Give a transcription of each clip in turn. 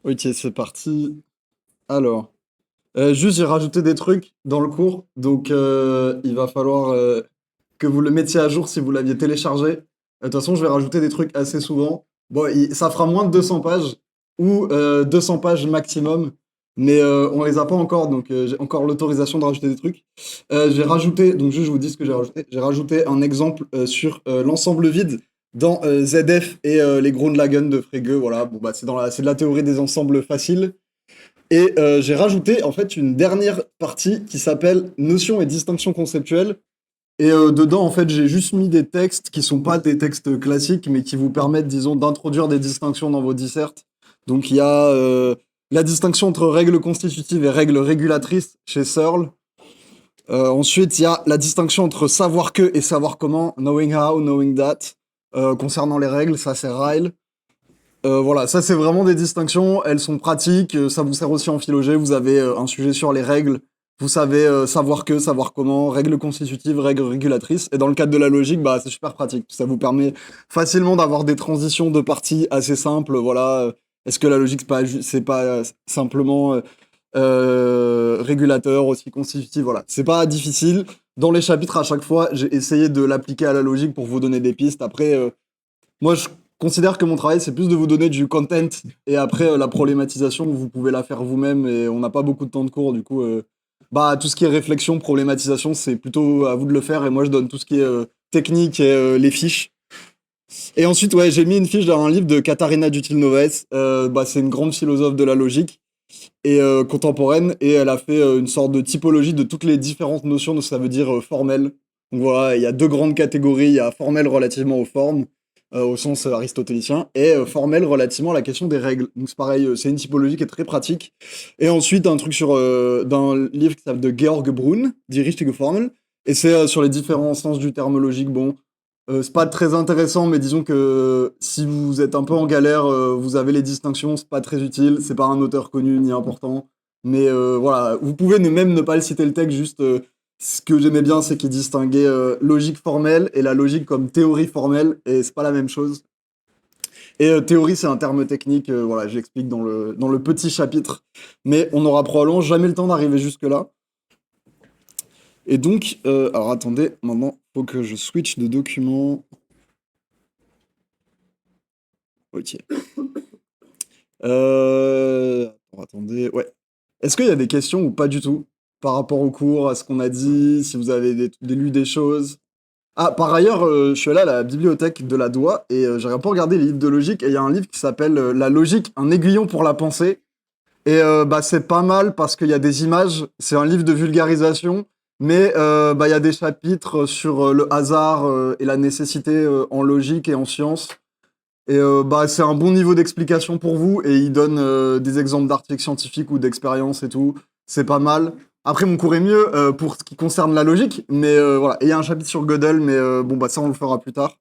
Ok, c'est parti. Alors, juste j'ai rajouté des trucs dans le cours, donc il va falloir que vous le mettiez à jour si vous l'aviez téléchargé. De toute façon, je vais rajouter des trucs assez souvent. Bon, ça fera moins de 200 pages ou 200 pages maximum, mais on les a pas encore, donc j'ai encore l'autorisation de rajouter des trucs. J'ai rajouté, donc juste je vous dis ce que j'ai rajouté. J'ai rajouté un exemple sur l'ensemble vide dans ZF et les Grundlagen de Frege. Voilà, bon bah c'est de la théorie des ensembles faciles. Et j'ai rajouté en fait une dernière partie qui s'appelle notions et distinctions conceptuelles. Et dedans, en fait, j'ai juste mis des textes qui sont pas des textes classiques, mais qui vous permettent, disons, d'introduire des distinctions dans vos dissertes. Donc, il y a la distinction entre règles constitutives et règles régulatrices chez Searle. Ensuite, il y a la distinction entre savoir que et savoir comment, knowing how, knowing that. Concernant les règles, ça c'est Ryle. Voilà, ça c'est vraiment des distinctions, elles sont pratiques, ça vous sert aussi en philogé, vous avez un sujet sur les règles, vous savez savoir que, savoir comment, règles constitutives, règles régulatrices, et dans le cadre de la logique, bah c'est super pratique, ça vous permet facilement d'avoir des transitions de parties assez simples, voilà, est-ce que la logique c'est pas simplement régulateur, aussi constitutif, voilà, c'est pas difficile, dans les chapitres à chaque fois, j'ai essayé de l'appliquer à la logique pour vous donner des pistes, après, moi je considère que mon travail, c'est plus de vous donner du content et après la problématisation, vous pouvez la faire vous-même et on n'a pas beaucoup de temps de cours. Du coup, bah, tout ce qui est réflexion, problématisation, c'est plutôt à vous de le faire et moi, je donne tout ce qui est technique et les fiches. Et ensuite, ouais, j'ai mis une fiche dans un livre de Katharina Dutil-Novaes. Bah, c'est une grande philosophe de la logique et contemporaine et elle a fait une sorte de typologie de toutes les différentes notions de ce que ça veut dire formel. Donc voilà, il y a deux grandes catégories. Il y a formel relativement aux formes au sens aristotélicien, et formel relativement à la question des règles. Donc c'est pareil, c'est une typologie qui est très pratique. Et ensuite, un truc d'un livre qui s'appelle de Georg Brun, Die richtige Formel, et c'est sur les différents sens du terme logique. Bon, c'est pas très intéressant, mais disons que si vous êtes un peu en galère, vous avez les distinctions, c'est pas très utile, c'est pas un auteur connu ni important. Mais voilà, vous pouvez même ne pas le citer le texte, juste ce que j'aimais bien, c'est qu'il distinguait logique formelle et la logique comme théorie formelle, et c'est pas la même chose. Et théorie, c'est un terme technique, voilà, j'explique dans le petit chapitre, mais on n'aura probablement jamais le temps d'arriver jusque-là. Et donc, alors attendez, maintenant, faut que je switch de document. Ok. Attendez, ouais. Est-ce qu'il y a des questions ou pas du tout par rapport au cours, à ce qu'on a dit, si vous avez lu des choses? Ah, par ailleurs, je suis allé à la bibliothèque de la DOI et j'ai un peu regardé les livres de logique et il y a un livre qui s'appelle La logique, un aiguillon pour la pensée. Et bah, c'est pas mal parce qu'il y a des images, c'est un livre de vulgarisation, mais bah, il y a des chapitres sur le hasard et la nécessité en logique et en sciences. Et bah, c'est un bon niveau d'explication pour vous et il donne des exemples d'articles scientifiques ou d'expériences et tout. C'est pas mal. Après, mon cours est mieux pour ce qui concerne la logique, mais voilà. Et il y a un chapitre sur Gödel, mais bon, bah ça, on le fera plus tard.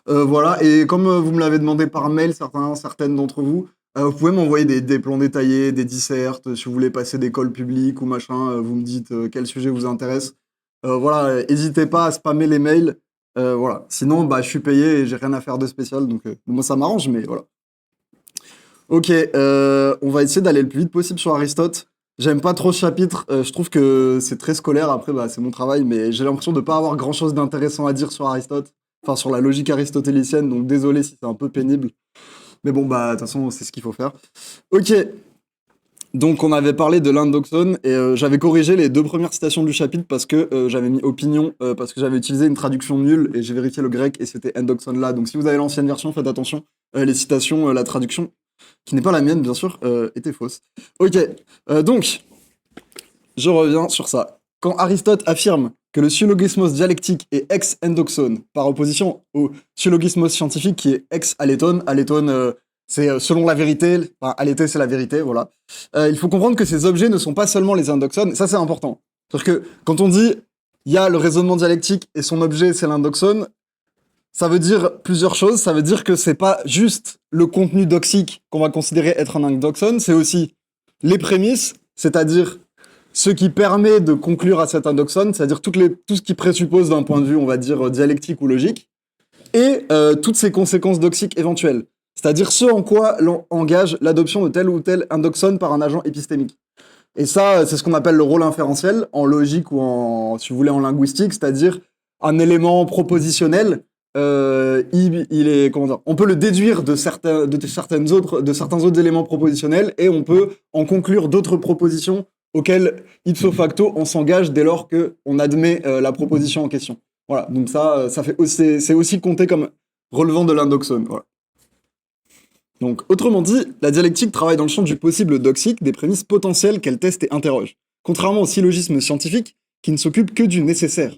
Voilà. Et comme vous me l'avez demandé par mail, certaines d'entre vous, vous pouvez m'envoyer des plans détaillés, des dissertes, si vous voulez passer d'école publique ou machin, vous me dites quel sujet vous intéresse. Voilà, n'hésitez pas à spammer les mails. Voilà. Sinon, bah, je suis payé et j'ai rien à faire de spécial, donc moi ça m'arrange, mais voilà. Ok, on va essayer d'aller le plus vite possible sur Aristote. J'aime pas trop ce chapitre, je trouve que c'est très scolaire, après bah, c'est mon travail, mais j'ai l'impression de pas avoir grand chose d'intéressant à dire sur Aristote, enfin sur la logique aristotélicienne, donc désolé si c'est un peu pénible. Mais bon, bah, de toute façon, c'est ce qu'il faut faire. Ok, donc on avait parlé de l'indoxone et j'avais corrigé les deux premières citations du chapitre parce que j'avais mis opinion, parce que j'avais utilisé une traduction nulle et j'ai vérifié le grec et c'était endoxone là. Donc si vous avez l'ancienne version, faites attention. Les citations, la traduction, qui n'est pas la mienne bien sûr, était fausse. Ok, donc je reviens sur ça. Quand Aristote affirme que le syllogismos dialectique est ex-endoxone, par opposition au syllogismos scientifique qui est ex-alétone, alétone, c'est selon la vérité, enfin, alété c'est la vérité, voilà. Il faut comprendre que ces objets ne sont pas seulement les endoxones, ça c'est important. C'est-à-dire que quand on dit il y a le raisonnement dialectique et son objet c'est l'indoxone, ça veut dire plusieurs choses. Ça veut dire que c'est pas juste le contenu doxique qu'on va considérer être un endoxone, c'est aussi les prémices, c'est-à-dire ce qui permet de conclure à cet endoxone, c'est-à-dire tout ce qui présuppose d'un point de vue, on va dire, dialectique ou logique, et toutes ces conséquences doxiques éventuelles. c'est-à-dire ce en quoi l'on engage l'adoption de tel ou tel indoxone par un agent épistémique. Et ça, c'est ce qu'on appelle le rôle inférentiel, en logique ou en, si vous voulez, en linguistique, c'est-à-dire un élément propositionnel, il est, comment dire, on peut le déduire de certains autres éléments propositionnels et on peut en conclure d'autres propositions auxquelles, ipso facto, on s'engage dès lors qu'on admet la proposition en question. Voilà, donc ça fait aussi, c'est aussi compté comme relevant de l'indoxone. Voilà. Donc, autrement dit, la dialectique travaille dans le champ du possible doxique, des prémices potentielles qu'elle teste et interroge, contrairement au syllogisme scientifique qui ne s'occupe que du nécessaire.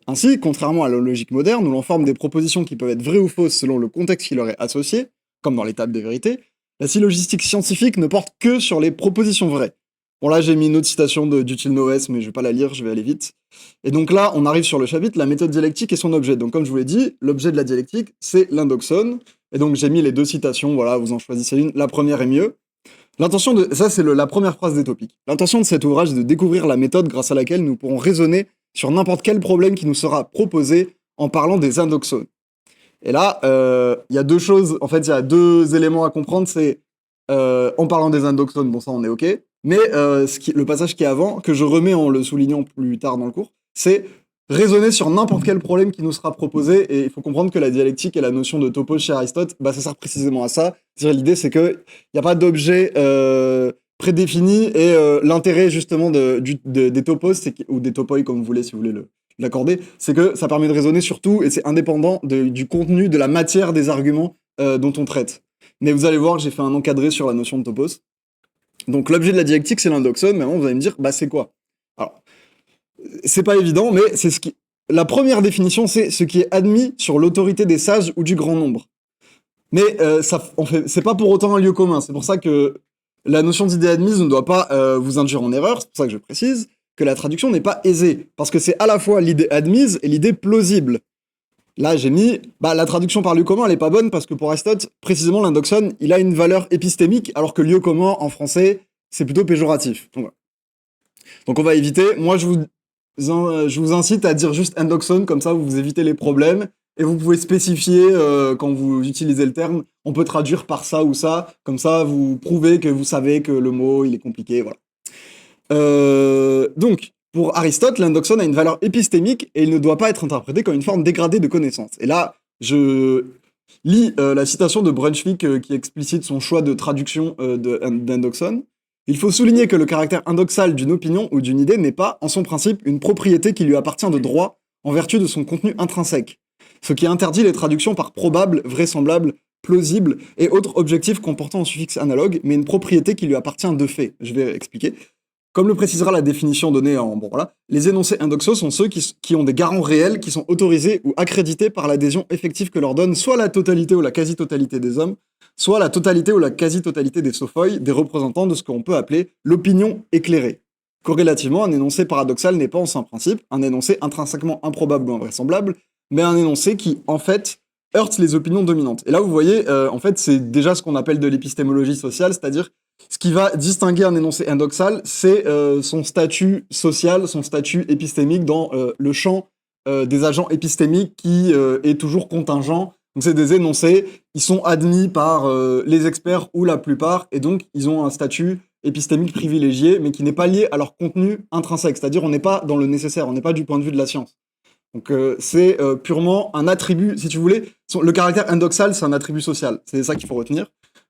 Ainsi, contrairement à la logique moderne, où l'on forme des propositions qui peuvent être vraies ou fausses selon le contexte qui leur est associé, comme dans l'étape des vérités, la syllogistique scientifique ne porte que sur les propositions vraies. Bon là, j'ai mis une autre citation d'Util Noès, mais je vais pas la lire, je vais aller vite. Et donc là, on arrive sur le chapitre, la méthode dialectique et son objet. Donc comme je vous l'ai dit, l'objet de la dialectique, c'est l'indoxone. Et donc j'ai mis les deux citations, voilà, vous en choisissez une. La première est mieux. L'intention de... Ça, c'est la première phrase des topiques. L'intention de cet ouvrage est de découvrir la méthode grâce à laquelle nous pourrons raisonner sur n'importe quel problème qui nous sera proposé en parlant des indoxones. Et là, il y a deux choses, en fait, il y a deux éléments à comprendre, c'est en parlant des indoxones, bon ça on est ok, mais le passage qui est avant, que je remets en le soulignant plus tard dans le cours, c'est raisonner sur n'importe quel problème qui nous sera proposé, et il faut comprendre que la dialectique et la notion de topos chez Aristote, bah, ça sert précisément à ça. L'idée c'est qu'il n'y a pas d'objet prédéfini, et l'intérêt justement des topos, ou des topoi comme vous voulez, si vous voulez l'accorder, c'est que ça permet de raisonner sur tout, et c'est indépendant du contenu, de la matière des arguments dont on traite. Mais vous allez voir, j'ai fait un encadré sur la notion de topos. Donc l'objet de la dialectique, c'est l'indoxone, mais maintenant vous allez me dire, bah c'est quoi? Alors, c'est pas évident, mais c'est ce qui... La première définition, c'est ce qui est admis sur l'autorité des sages ou du grand nombre. Mais c'est pas pour autant un lieu commun, c'est pour ça que la notion d'idée admise ne doit pas vous induire en erreur, c'est pour ça que je précise que la traduction n'est pas aisée, parce que c'est à la fois l'idée admise et l'idée plausible. Là, j'ai mis, la traduction par lieu commun, elle est pas bonne, parce que pour Aristote, précisément, l'indoxone, il a une valeur épistémique, alors que lieu commun, en français, c'est plutôt péjoratif. Donc on va éviter. Moi, je vous incite à dire juste endoxone, comme ça, vous évitez les problèmes, et vous pouvez spécifier, quand vous utilisez le terme, on peut traduire par ça ou ça, comme ça, vous prouvez que vous savez que le mot, il est compliqué, voilà. Donc, pour Aristote, l'indoxone a une valeur épistémique et il ne doit pas être interprété comme une forme dégradée de connaissance. Et là, je lis la citation de Brunswick qui explicite son choix de traduction d'indoxone. Il faut souligner que le caractère indoxal d'une opinion ou d'une idée n'est pas, en son principe, une propriété qui lui appartient de droit en vertu de son contenu intrinsèque, ce qui interdit les traductions par probable, vraisemblable, plausible et autres objectifs comportant un suffixe analogue, mais une propriété qui lui appartient de fait. Je vais expliquer. Comme le précisera la définition donnée en... Bon, voilà. Les énoncés indoxos sont ceux qui ont des garants réels, qui sont autorisés ou accrédités par l'adhésion effective que leur donne soit la totalité ou la quasi-totalité des hommes, soit la totalité ou la quasi-totalité des sophoi, des représentants de ce qu'on peut appeler l'opinion éclairée. Corrélativement, un énoncé paradoxal n'est pas en son principe un énoncé intrinsèquement improbable ou invraisemblable, mais un énoncé qui, en fait, heurte les opinions dominantes. Et là, vous voyez, en fait, c'est déjà ce qu'on appelle de l'épistémologie sociale, c'est-à-dire ce qui va distinguer un énoncé indoxal, c'est son statut social, son statut épistémique dans le champ des agents épistémiques qui est toujours contingent. Donc c'est des énoncés, ils sont admis par les experts ou la plupart, et donc ils ont un statut épistémique privilégié, mais qui n'est pas lié à leur contenu intrinsèque, c'est-à-dire on n'est pas dans le nécessaire, on n'est pas du point de vue de la science. Donc c'est purement un attribut, si tu voulais, le caractère indoxal, c'est un attribut social, c'est ça qu'il faut retenir.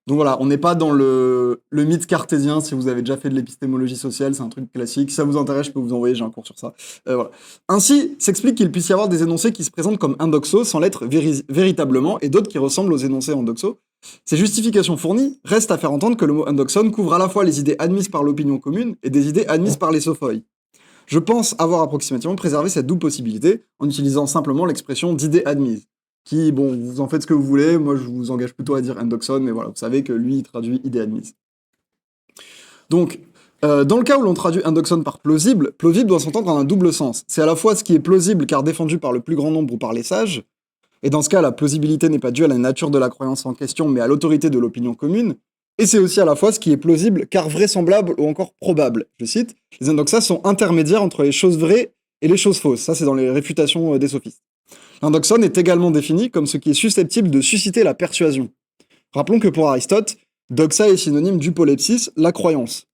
Donc voilà, on n'est pas dans le mythe cartésien, si vous avez déjà fait de l'épistémologie sociale, c'est un truc classique. Si ça vous intéresse, je peux vous envoyer, j'ai un cours sur ça. Voilà. Ainsi, s'explique qu'il puisse y avoir des énoncés qui se présentent comme indoxos sans l'être véritablement, et d'autres qui ressemblent aux énoncés endoxos. Ces justifications fournies restent à faire entendre que le mot indoxone couvre à la fois les idées admises par l'opinion commune et des idées admises par les sophoi. Je pense avoir approximativement préservé cette double possibilité en utilisant simplement l'expression d'idées admises. Qui, bon, vous en faites ce que vous voulez, moi je vous engage plutôt à dire endoxone, mais voilà, vous savez que lui, il traduit idée admise. Donc, dans le cas où l'on traduit endoxone par plausible, plausible doit s'entendre en un double sens. C'est à la fois ce qui est plausible car défendu par le plus grand nombre ou par les sages, et dans ce cas, la plausibilité n'est pas due à la nature de la croyance en question, mais à l'autorité de l'opinion commune, et c'est aussi à la fois ce qui est plausible car vraisemblable ou encore probable. Je cite, les endoxas sont intermédiaires entre les choses vraies et les choses fausses. Ça, c'est dans les réfutations des sophistes. L'indoxone est également défini comme ce qui est susceptible de susciter la persuasion. Rappelons que pour Aristote, doxa est synonyme d'upolepsis, la croyance.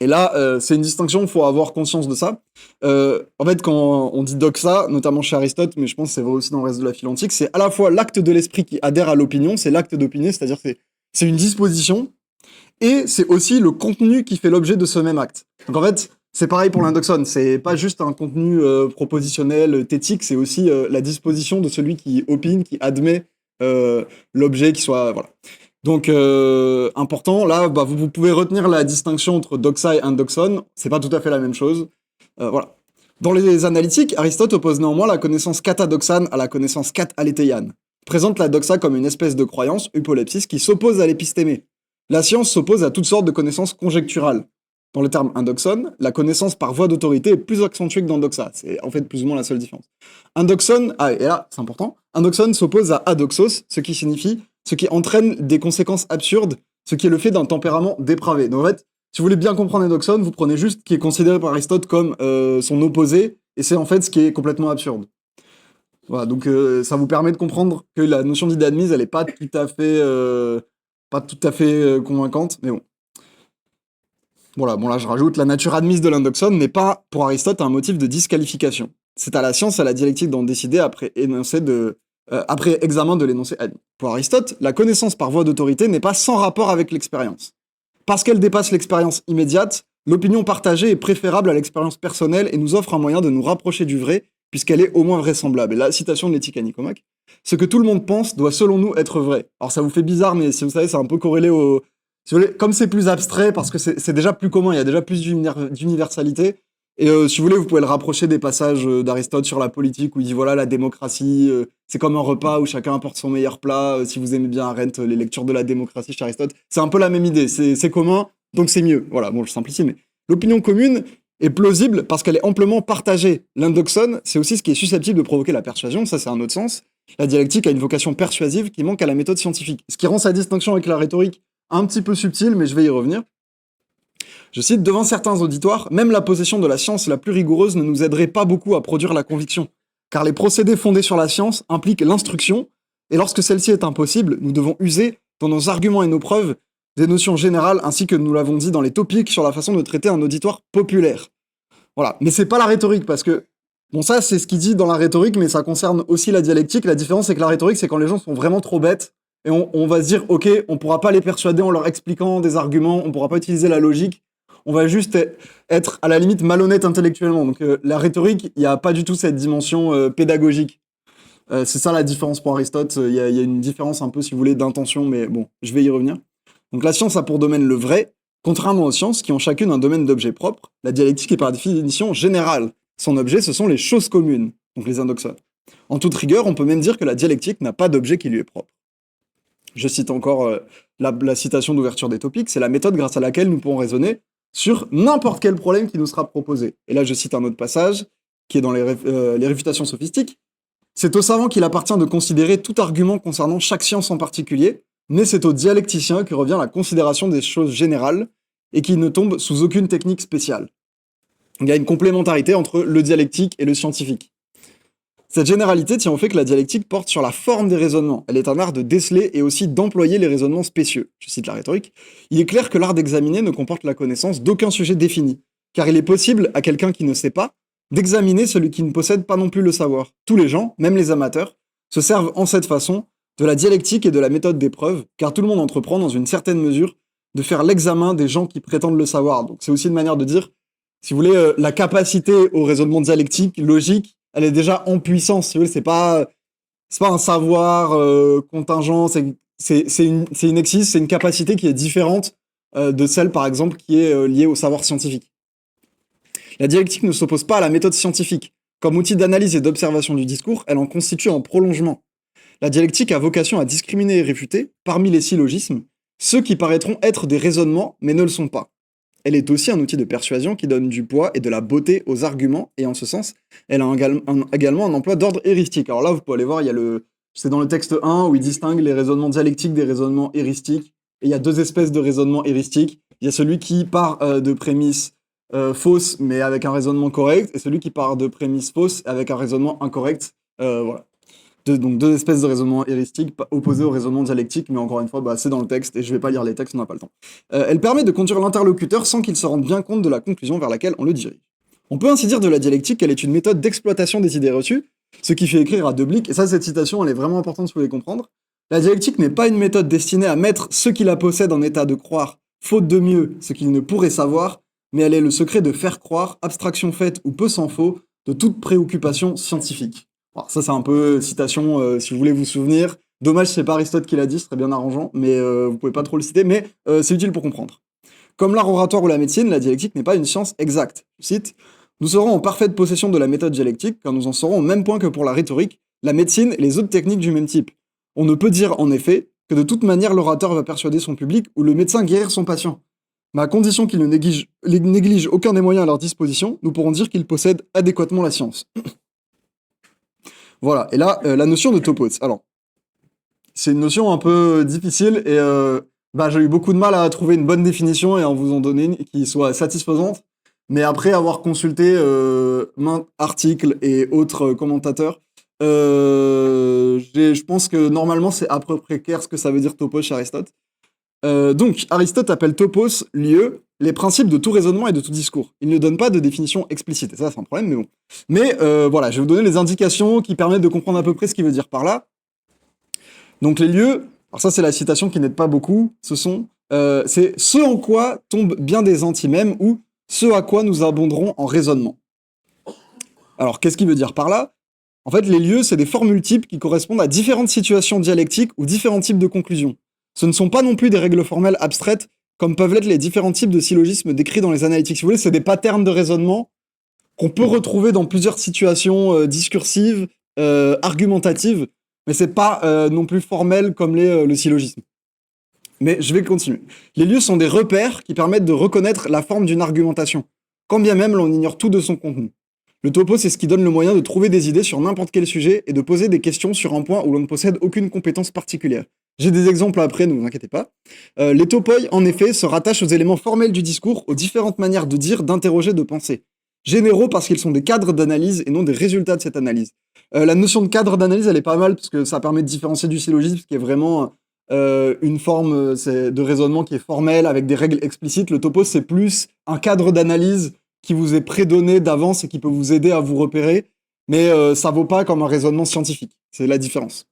Et là, c'est une distinction, il faut avoir conscience de ça. En fait, quand on dit doxa, notamment chez Aristote, mais je pense que c'est vrai aussi dans le reste de la philo antique, c'est à la fois l'acte de l'esprit qui adhère à l'opinion, c'est l'acte d'opiner, c'est-à-dire que c'est une disposition, et c'est aussi le contenu qui fait l'objet de ce même acte. Donc en fait, c'est pareil pour l'indoxone, c'est pas juste un contenu propositionnel, thétique, c'est aussi la disposition de celui qui opine, qui admet l'objet qui soit... Voilà. Donc, important, là, vous pouvez retenir la distinction entre doxa et indoxone, c'est pas tout à fait la même chose. Voilà. Dans les analytiques, Aristote oppose néanmoins la connaissance katadoxane à la connaissance kataléthéiane. Présente la doxa comme une espèce de croyance, upolepsis, qui s'oppose à l'épistémé. La science s'oppose à toutes sortes de connaissances conjecturales. Dans le terme indoxone, la connaissance par voie d'autorité est plus accentuée que dans doxa. C'est en fait plus ou moins la seule différence. Indoxone, et là, c'est important, indoxone s'oppose à adoxos, ce qui entraîne des conséquences absurdes, ce qui est le fait d'un tempérament dépravé. Donc en fait, si vous voulez bien comprendre Indoxone, vous prenez juste ce qui est considéré par Aristote comme son opposé, et c'est en fait ce qui est complètement absurde. Voilà, donc ça vous permet de comprendre que la notion d'idée admise, elle est pas tout à fait convaincante, mais bon. Voilà, bon là je rajoute, la nature admise de l'indoxone n'est pas, pour Aristote, un motif de disqualification. C'est à la science et à la dialectique d'en décider après examen de l'énoncé admis. Pour Aristote, la connaissance par voie d'autorité n'est pas sans rapport avec l'expérience. Parce qu'elle dépasse l'expérience immédiate, l'opinion partagée est préférable à l'expérience personnelle et nous offre un moyen de nous rapprocher du vrai, puisqu'elle est au moins vraisemblable. Et la citation de l'éthique à Nicomaque, ce que tout le monde pense doit selon nous être vrai. Alors ça vous fait bizarre, mais si vous savez, c'est un peu corrélé au... Si vous voulez, comme c'est plus abstrait, parce que c'est déjà plus commun, il y a déjà plus d'universalité, et si vous voulez, vous pouvez le rapprocher des passages d'Aristote sur la politique, où il dit, voilà, la démocratie, c'est comme un repas où chacun apporte son meilleur plat, si vous aimez bien Arendt, les lectures de la démocratie chez Aristote, c'est un peu la même idée, c'est commun, donc c'est mieux. Voilà, bon, je simplifie, mais l'opinion commune est plausible parce qu'elle est amplement partagée. L'indoxone, c'est aussi ce qui est susceptible de provoquer la persuasion, ça c'est un autre sens. La dialectique a une vocation persuasive qui manque à la méthode scientifique, ce qui rend sa distinction avec la rhétorique un petit peu subtile, mais je vais y revenir. Je cite, devant certains auditoires, même la possession de la science la plus rigoureuse ne nous aiderait pas beaucoup à produire la conviction, car les procédés fondés sur la science impliquent l'instruction, et lorsque celle-ci est impossible, nous devons user, dans nos arguments et nos preuves, des notions générales, ainsi que nous l'avons dit dans les topiques sur la façon de traiter un auditoire populaire. Voilà, mais c'est pas la rhétorique, parce que, bon ça c'est ce qu'il dit dans la rhétorique, mais ça concerne aussi la dialectique. La différence c'est que la rhétorique, c'est quand les gens sont vraiment trop bêtes, et on va se dire, ok, on pourra pas les persuader en leur expliquant des arguments, on pourra pas utiliser la logique, on va juste être à la limite malhonnête intellectuellement. Donc la rhétorique, il n'y a pas du tout cette dimension pédagogique. C'est ça la différence pour Aristote, il y a une différence un peu, si vous voulez, d'intention, mais bon, je vais y revenir. Donc la science a pour domaine le vrai, contrairement aux sciences qui ont chacune un domaine d'objet propre. La dialectique est par définition générale. Son objet, ce sont les choses communes, donc les indoxones. En toute rigueur, on peut même dire que la dialectique n'a pas d'objet qui lui est propre. Je cite encore la citation d'ouverture des topiques, c'est la méthode grâce à laquelle nous pourrons raisonner sur n'importe quel problème qui nous sera proposé. Et là, je cite un autre passage, qui est dans les réfutations sophistiques. C'est au savant qu'il appartient de considérer tout argument concernant chaque science en particulier, mais c'est au dialecticien que revient la considération des choses générales et qui ne tombe sous aucune technique spéciale. Il y a une complémentarité entre le dialectique et le scientifique. Cette généralité tient au fait que la dialectique porte sur la forme des raisonnements. Elle est un art de déceler et aussi d'employer les raisonnements spécieux. Je cite la rhétorique. Il est clair que l'art d'examiner ne comporte la connaissance d'aucun sujet défini, car il est possible à quelqu'un qui ne sait pas d'examiner celui qui ne possède pas non plus le savoir. Tous les gens, même les amateurs, se servent en cette façon de la dialectique et de la méthode d'épreuve, car tout le monde entreprend dans une certaine mesure de faire l'examen des gens qui prétendent le savoir. Donc c'est aussi une manière de dire, si vous voulez, la capacité au raisonnement dialectique, logique, elle est déjà en puissance, si vous voulez, c'est pas un savoir contingent, c'est une existe, c'est une capacité qui est différente de celle, par exemple, qui est liée au savoir scientifique. La dialectique ne s'oppose pas à la méthode scientifique. Comme outil d'analyse et d'observation du discours, elle en constitue un prolongement. La dialectique a vocation à discriminer et réfuter, parmi les syllogismes, ceux qui paraîtront être des raisonnements, mais ne le sont pas. Elle est aussi un outil de persuasion qui donne du poids et de la beauté aux arguments, et en ce sens, elle a également un emploi d'ordre héristique. Alors là, vous pouvez aller voir, c'est dans le texte 1 où il distingue les raisonnements dialectiques des raisonnements héristiques, et il y a deux espèces de raisonnements héristiques. Il y a celui qui part de prémices fausses, mais avec un raisonnement correct, et celui qui part de prémices fausses avec un raisonnement incorrect. Voilà. Donc deux espèces de raisonnement heuristique opposées au raisonnement dialectique, mais encore une fois, bah, c'est dans le texte, et je vais pas lire les textes, on n'a pas le temps. Elle permet de conduire l'interlocuteur sans qu'il se rende bien compte de la conclusion vers laquelle on le dirige. On peut ainsi dire de la dialectique qu'elle est une méthode d'exploitation des idées reçues, ce qui fait écrire à Deblic, et ça, cette citation, elle est vraiment importante si vous voulez comprendre. La dialectique n'est pas une méthode destinée à mettre ceux qui la possèdent en état de croire, faute de mieux, ce qu'ils ne pourraient savoir, mais elle est le secret de faire croire, abstraction faite ou peu s'en faut, de toute préoccupation scientifique. Alors, ça, c'est un peu citation, si vous voulez vous souvenir. Dommage, c'est pas Aristote qui l'a dit, ce serait bien arrangeant, mais vous pouvez pas trop le citer, mais c'est utile pour comprendre. Comme l'art oratoire ou la médecine, la dialectique n'est pas une science exacte. Je cite, nous serons en parfaite possession de la méthode dialectique quand nous en serons au même point que pour la rhétorique, la médecine et les autres techniques du même type. On ne peut dire, en effet, que de toute manière l'orateur va persuader son public ou le médecin guérir son patient. Mais à condition qu'il ne néglige aucun des moyens à leur disposition, nous pourrons dire qu'il possède adéquatement la science. Voilà, et là, la notion de topos. Alors, c'est une notion un peu difficile et j'ai eu beaucoup de mal à trouver une bonne définition et à vous en donner une qui soit satisfaisante. Mais après avoir consulté maints articles et autres commentateurs, je pense que normalement c'est à peu près clair ce que ça veut dire topos chez Aristote. Donc, Aristote appelle topos, lieu, les principes de tout raisonnement et de tout discours. Il ne donne pas de définition explicite, et ça c'est un problème, mais bon. Mais voilà, je vais vous donner les indications qui permettent de comprendre à peu près ce qu'il veut dire par là. Donc les lieux, alors ça c'est la citation qui n'aide pas beaucoup, c'est ce en quoi tombent bien des antimèmes ou ce à quoi nous abonderons en raisonnement. Alors qu'est-ce qu'il veut dire par là? En fait, les lieux, c'est des formules types qui correspondent à différentes situations dialectiques ou différents types de conclusions. Ce ne sont pas non plus des règles formelles abstraites, comme peuvent l'être les différents types de syllogismes décrits dans les analytiques. Si vous voulez, c'est des patterns de raisonnement qu'on peut retrouver dans plusieurs situations discursives, argumentatives, mais c'est pas non plus formel comme le syllogisme. Mais je vais continuer. Les lieux sont des repères qui permettent de reconnaître la forme d'une argumentation, quand bien même l'on ignore tout de son contenu. Le topo, c'est ce qui donne le moyen de trouver des idées sur n'importe quel sujet et de poser des questions sur un point où l'on ne possède aucune compétence particulière. J'ai des exemples après, ne vous inquiétez pas. Les topoi, en effet, se rattachent aux éléments formels du discours, aux différentes manières de dire, d'interroger, de penser. Généraux parce qu'ils sont des cadres d'analyse et non des résultats de cette analyse. La notion de cadre d'analyse, elle est pas mal parce que ça permet de différencier du syllogisme, qui est vraiment une forme de raisonnement qui est formelle, avec des règles explicites. Le topo, c'est plus un cadre d'analyse qui vous est prédonné d'avance et qui peut vous aider à vous repérer, mais ça vaut pas comme un raisonnement scientifique. C'est la différence.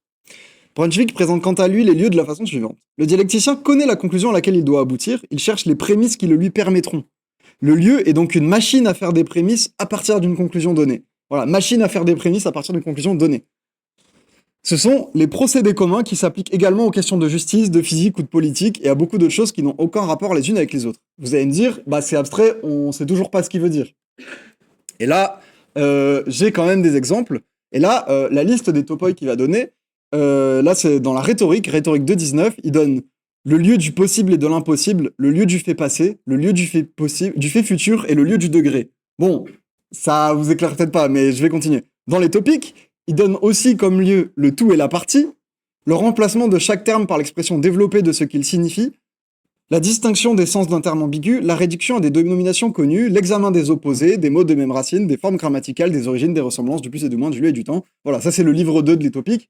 Brunswick présente quant à lui les lieux de la façon suivante. Le dialecticien connaît la conclusion à laquelle il doit aboutir, il cherche les prémices qui le lui permettront. Le lieu est donc une machine à faire des prémices à partir d'une conclusion donnée. Voilà, machine à faire des prémices à partir d'une conclusion donnée. Ce sont les procédés communs qui s'appliquent également aux questions de justice, de physique ou de politique et à beaucoup d'autres choses qui n'ont aucun rapport les unes avec les autres. Vous allez me dire, bah c'est abstrait, on sait toujours pas ce qu'il veut dire. Et là, j'ai quand même des exemples. Et là, la liste des topoi qu'il va donner, là c'est dans la rhétorique 2.19, il donne le lieu du possible et de l'impossible, le lieu du fait passé, le lieu du fait possible, du fait futur et le lieu du degré. Bon, ça vous éclaire peut-être pas, mais je vais continuer. Dans les topiques, il donne aussi comme lieu le tout et la partie, le remplacement de chaque terme par l'expression développée de ce qu'il signifie, la distinction des sens d'un terme ambigu, la réduction à des dénominations connues, l'examen des opposés, des mots de même racine, des formes grammaticales, des origines, des ressemblances, du plus et du moins, du lieu et du temps. Voilà, ça c'est le livre 2 de les topiques.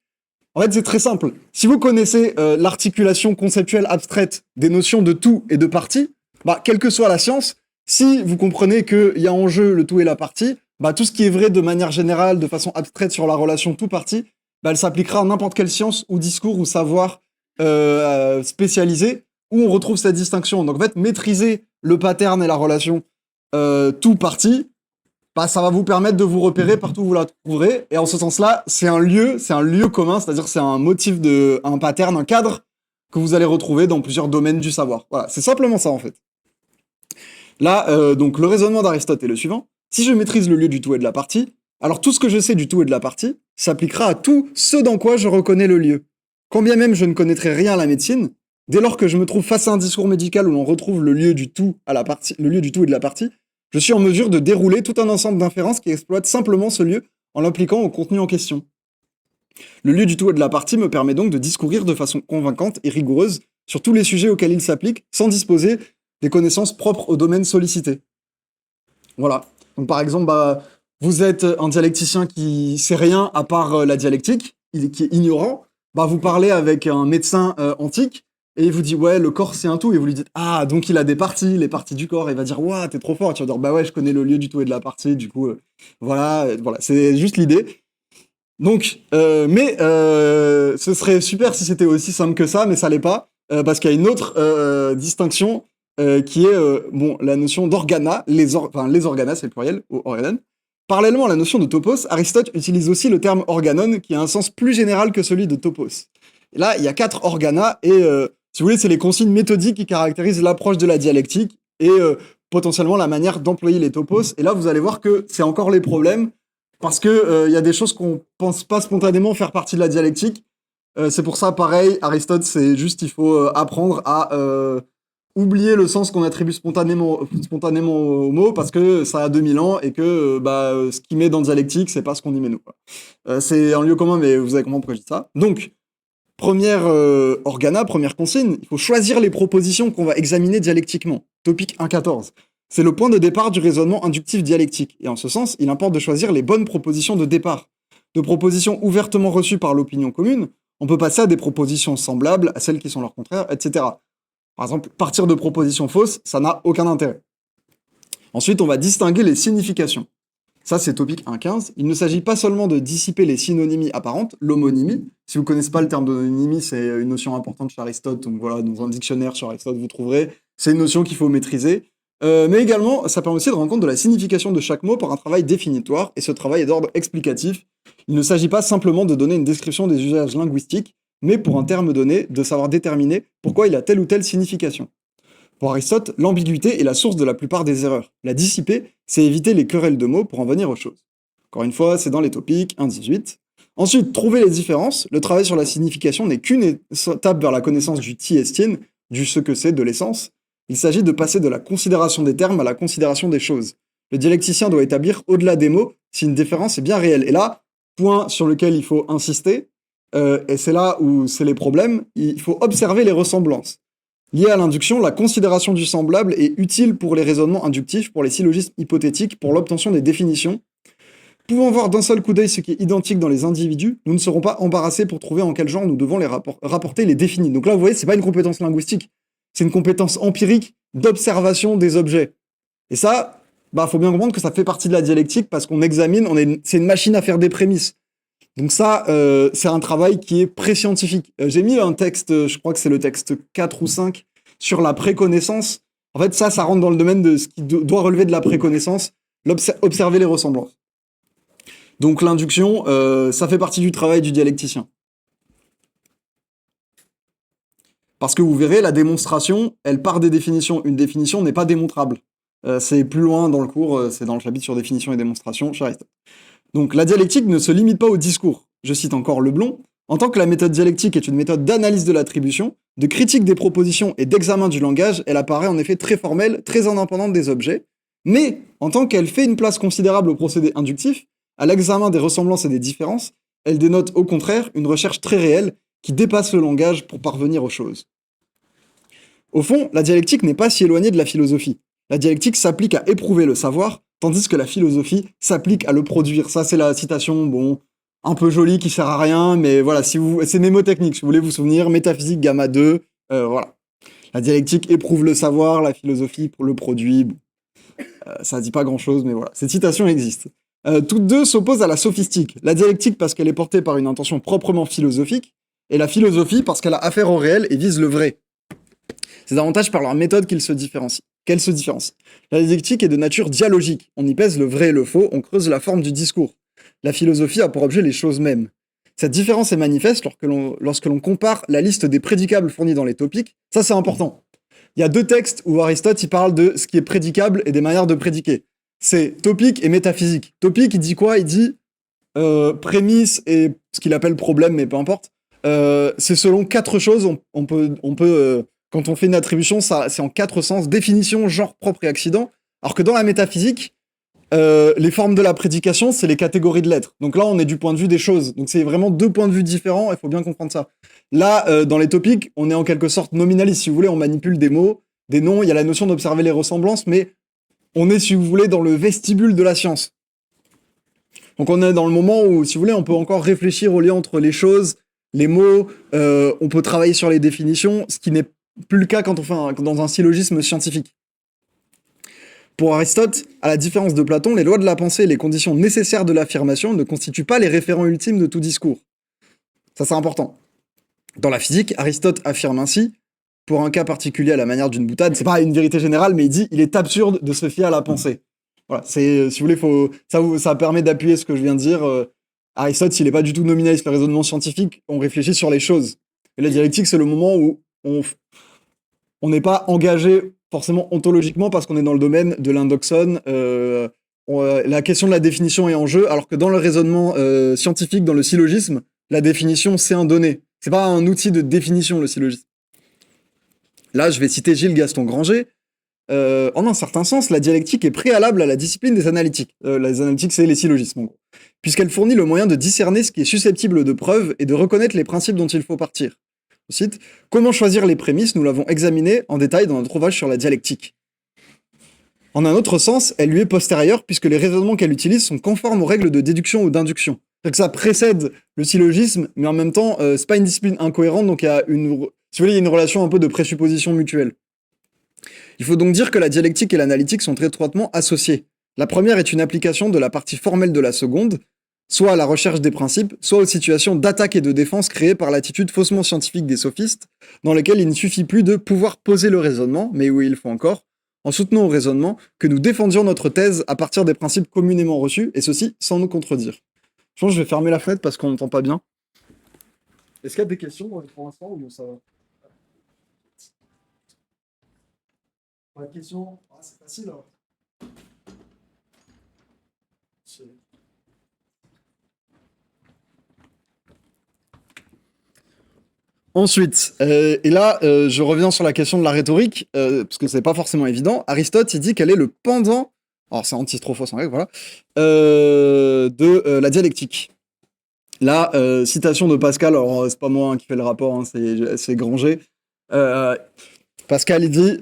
En fait, c'est très simple. Si vous connaissez l'articulation conceptuelle abstraite des notions de tout et de partie, bah, quelle que soit la science, si vous comprenez qu'il y a en jeu le tout et la partie, bah, tout ce qui est vrai de manière générale, de façon abstraite sur la relation tout-partie, bah, elle s'appliquera à n'importe quelle science ou discours ou savoir spécialisé où on retrouve cette distinction. Donc en fait, maîtriser le pattern et la relation tout-partie, bah, ça va vous permettre de vous repérer partout où vous la trouverez. Et en ce sens-là, c'est un lieu commun, c'est-à-dire c'est un motif un pattern, un cadre que vous allez retrouver dans plusieurs domaines du savoir. Voilà, c'est simplement ça en fait. Là, donc le raisonnement d'Aristote est le suivant. Si je maîtrise le lieu du tout et de la partie, alors tout ce que je sais du tout et de la partie s'appliquera à tout ce dans quoi je reconnais le lieu. Quand bien même je ne connaîtrai rien à la médecine, dès lors que je me trouve face à un discours médical où l'on retrouve le lieu du tout et de la partie, je suis en mesure de dérouler tout un ensemble d'inférences qui exploitent simplement ce lieu en l'appliquant au contenu en question. Le lieu du tout et de la partie me permet donc de discourir de façon convaincante et rigoureuse sur tous les sujets auxquels il s'applique, sans disposer des connaissances propres au domaine sollicité. Voilà. Donc par exemple, bah, vous êtes un dialecticien qui sait rien à part la dialectique, qui est ignorant, bah vous parlez avec un médecin antique et il vous dit ouais le corps c'est un tout et vous lui dites ah donc il a des parties, les parties du corps, et il va dire ouah t'es trop fort, et tu vas dire bah ouais je connais le lieu du tout et de la partie, du coup voilà c'est juste l'idée. Donc ce serait super si c'était aussi simple que ça, mais ça l'est pas parce qu'il y a une autre distinction qui est bon la notion d'organa, enfin les organas c'est le pluriel ou organon. Parallèlement à la notion de topos, Aristote utilise aussi le terme organon qui a un sens plus général que celui de topos. Et là, il y a 4 organas et si vous voulez, c'est les consignes méthodiques qui caractérisent l'approche de la dialectique et potentiellement la manière d'employer les topos. Et là, vous allez voir que c'est encore les problèmes parce que il y a des choses qu'on pense pas spontanément faire partie de la dialectique. C'est pour ça, pareil, Aristote, c'est juste il faut apprendre à oublier le sens qu'on attribue spontanément au mot parce que ça a 2000 ans et que ce qu'il met dans dialectique, c'est pas ce qu'on y met nous. C'est un lieu commun, mais vous allez comprendre pourquoi je dis ça. Donc, première première consigne, il faut choisir les propositions qu'on va examiner dialectiquement. Topic 1.14. C'est le point de départ du raisonnement inductif dialectique. Et en ce sens, il importe de choisir les bonnes propositions de départ. De propositions ouvertement reçues par l'opinion commune, on peut passer à des propositions semblables à celles qui sont leur contraire, etc. Par exemple, partir de propositions fausses, ça n'a aucun intérêt. Ensuite, on va distinguer les significations. Ça, c'est topic 1.15. Il ne s'agit pas seulement de dissiper les synonymies apparentes, l'homonymie. Si vous ne connaissez pas le terme d'homonymie, c'est une notion importante chez Aristote. Donc voilà, dans un dictionnaire sur Aristote, vous trouverez. C'est une notion qu'il faut maîtriser. Mais également, ça permet aussi de rendre compte de la signification de chaque mot par un travail définitoire, et ce travail est d'ordre explicatif. Il ne s'agit pas simplement de donner une description des usages linguistiques, mais pour un terme donné, de savoir déterminer pourquoi il a telle ou telle signification. Pour Aristote, l'ambiguïté est la source de la plupart des erreurs. La dissiper, c'est éviter les querelles de mots pour en venir aux choses. Encore une fois, c'est dans les topics 1.18. Ensuite, trouver les différences. Le travail sur la signification n'est qu'une étape vers la connaissance du tiestien, du ce que c'est, de l'essence. Il s'agit de passer de la considération des termes à la considération des choses. Le dialecticien doit établir, au-delà des mots, si une différence est bien réelle. Et là, point sur lequel il faut insister, et c'est là où c'est les problèmes, il faut observer les ressemblances. Lié à l'induction, la considération du semblable est utile pour les raisonnements inductifs, pour les syllogismes hypothétiques, pour l'obtention des définitions. Pouvant voir d'un seul coup d'œil ce qui est identique dans les individus, nous ne serons pas embarrassés pour trouver en quel genre nous devons les rapporter les définis. Donc là, vous voyez, c'est pas une compétence linguistique, c'est une compétence empirique d'observation des objets. Et ça, faut bien comprendre que ça fait partie de la dialectique parce qu'on examine, c'est une machine à faire des prémices. Donc ça, c'est un travail qui est pré-scientifique. J'ai mis un texte, je crois que c'est le texte 4 ou 5, sur la préconnaissance. En fait, ça rentre dans le domaine de ce qui doit relever de la préconnaissance, observer les ressemblances. Donc l'induction, ça fait partie du travail du dialecticien. Parce que vous verrez, la démonstration, elle part des définitions. Une définition n'est pas démontrable. C'est plus loin dans le cours, c'est dans le chapitre sur définition et démonstration chez Aristote. Donc la dialectique ne se limite pas au discours. Je cite encore Leblond. En tant que la méthode dialectique est une méthode d'analyse de l'attribution, de critique des propositions et d'examen du langage, elle apparaît en effet très formelle, très indépendante des objets, mais en tant qu'elle fait une place considérable au procédé inductif, à l'examen des ressemblances et des différences, elle dénote au contraire une recherche très réelle qui dépasse le langage pour parvenir aux choses. Au fond, la dialectique n'est pas si éloignée de la philosophie. La dialectique s'applique à éprouver le savoir, tandis que la philosophie s'applique à le produire. Ça, c'est la citation, un peu jolie, qui sert à rien, mais voilà, c'est mémotechnique, si vous voulez vous souvenir, métaphysique, gamma 2, voilà. La dialectique éprouve le savoir, la philosophie le produit. Ça dit pas grand-chose, mais voilà, cette citation existe. Toutes deux s'opposent à la sophistique. La dialectique parce qu'elle est portée par une intention proprement philosophique, et la philosophie parce qu'elle a affaire au réel et vise le vrai. C'est davantage par leur méthode qu'elle se différencie. La dialectique est de nature dialogique. On y pèse le vrai et le faux, on creuse la forme du discours. La philosophie a pour objet les choses mêmes. Cette différence est manifeste lorsque l'on compare la liste des prédicables fournis dans les topiques. Ça, c'est important. Il y a 2 textes où Aristote il parle de ce qui est prédicable et des manières de prédiquer. C'est topique et métaphysique. Topique, il dit quoi? Il dit prémisse et ce qu'il appelle problème, mais peu importe. C'est selon 4 choses. On peut quand on fait une attribution, c'est en 4 sens. Définition, genre, propre et accident. Alors que dans la métaphysique, les formes de la prédication, c'est les catégories de lettres. Donc là, on est du point de vue des choses. Donc c'est vraiment 2 points de vue différents, il faut bien comprendre ça. Là, dans les topiques, on est en quelque sorte nominaliste. Si vous voulez, on manipule des mots, des noms, il y a la notion d'observer les ressemblances, mais on est, si vous voulez, dans le vestibule de la science. Donc on est dans le moment où, si vous voulez, on peut encore réfléchir au lien entre les choses, les mots, on peut travailler sur les définitions, ce qui n'est plus le cas quand on fait dans un syllogisme scientifique. Pour Aristote, à la différence de Platon, les lois de la pensée et les conditions nécessaires de l'affirmation ne constituent pas les référents ultimes de tout discours. Ça, c'est important. Dans la physique, Aristote affirme ainsi, pour un cas particulier à la manière d'une boutade, c'est pas une vérité générale, mais il dit il est absurde de se fier à la pensée. Voilà, c'est, si vous voulez, ça permet d'appuyer ce que je viens de dire. Aristote, s'il n'est pas du tout nominaliste, le raisonnement scientifique, on réfléchit sur les choses. Et la dialectique, c'est le moment où on n'est pas engagé forcément ontologiquement parce qu'on est dans le domaine de l'indoxone. La question de la définition est en jeu, alors que dans le raisonnement scientifique, dans le syllogisme, la définition, c'est un donné. C'est pas un outil de définition, le syllogisme. Là, je vais citer Gilles Gaston Granger. En un certain sens, la dialectique est préalable à la discipline des analytiques. Les analytiques, c'est les syllogismes, en gros. Puisqu'elle fournit le moyen de discerner ce qui est susceptible de preuve et de reconnaître les principes dont il faut partir. Je cite, « Comment choisir les prémices, nous l'avons examiné en détail dans notre ouvrage sur la dialectique. » En un autre sens, elle lui est postérieure puisque les raisonnements qu'elle utilise sont conformes aux règles de déduction ou d'induction. C'est-à-dire que ça précède le syllogisme, mais en même temps, c'est pas une discipline incohérente, donc il y a si vous voulez, il y a une relation un peu de présupposition mutuelle. Il faut donc dire que la dialectique et l'analytique sont très étroitement associées. La première est une application de la partie formelle de la seconde, soit à la recherche des principes, soit aux situations d'attaque et de défense créées par l'attitude faussement scientifique des sophistes, dans lesquelles il ne suffit plus de pouvoir poser le raisonnement, mais où il faut encore, en soutenant au raisonnement, que nous défendions notre thèse à partir des principes communément reçus, et ceci sans nous contredire. Je pense que je vais fermer la fenêtre parce qu'on n'entend pas bien. Est-ce qu'il y a des questions pour l'instant ou ça va? Pas de questions? Ah, c'est facile. Hein. Ensuite, et là, je reviens sur la question de la rhétorique, parce que c'est pas forcément évident. Aristote, il dit qu'elle est le pendant, alors c'est antistrophos en grec, voilà, de la dialectique. La citation de Pascal, alors c'est pas moi qui fais le rapport, hein, c'est Granger. Pascal, il dit,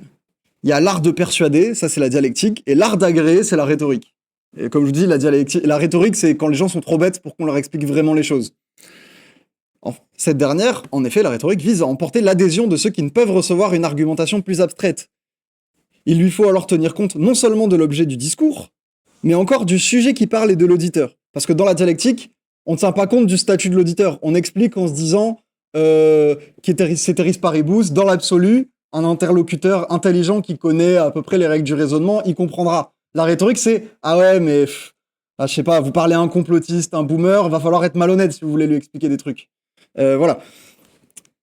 il y a l'art de persuader, ça c'est la dialectique, et l'art d'agréer, c'est la rhétorique. Et comme je vous dis, la rhétorique, c'est quand les gens sont trop bêtes pour qu'on leur explique vraiment les choses. Cette dernière, en effet, la rhétorique vise à emporter l'adhésion de ceux qui ne peuvent recevoir une argumentation plus abstraite. Il lui faut alors tenir compte non seulement de l'objet du discours, mais encore du sujet qui parle et de l'auditeur. Parce que dans la dialectique, on ne tient pas compte du statut de l'auditeur. On explique en se disant ceteris paribus, dans l'absolu, un interlocuteur intelligent qui connaît à peu près les règles du raisonnement, il comprendra. La rhétorique, c'est « Ah ouais, mais je sais pas, vous parlez à un complotiste, un boomer, va falloir être malhonnête si vous voulez lui expliquer des trucs. » Voilà.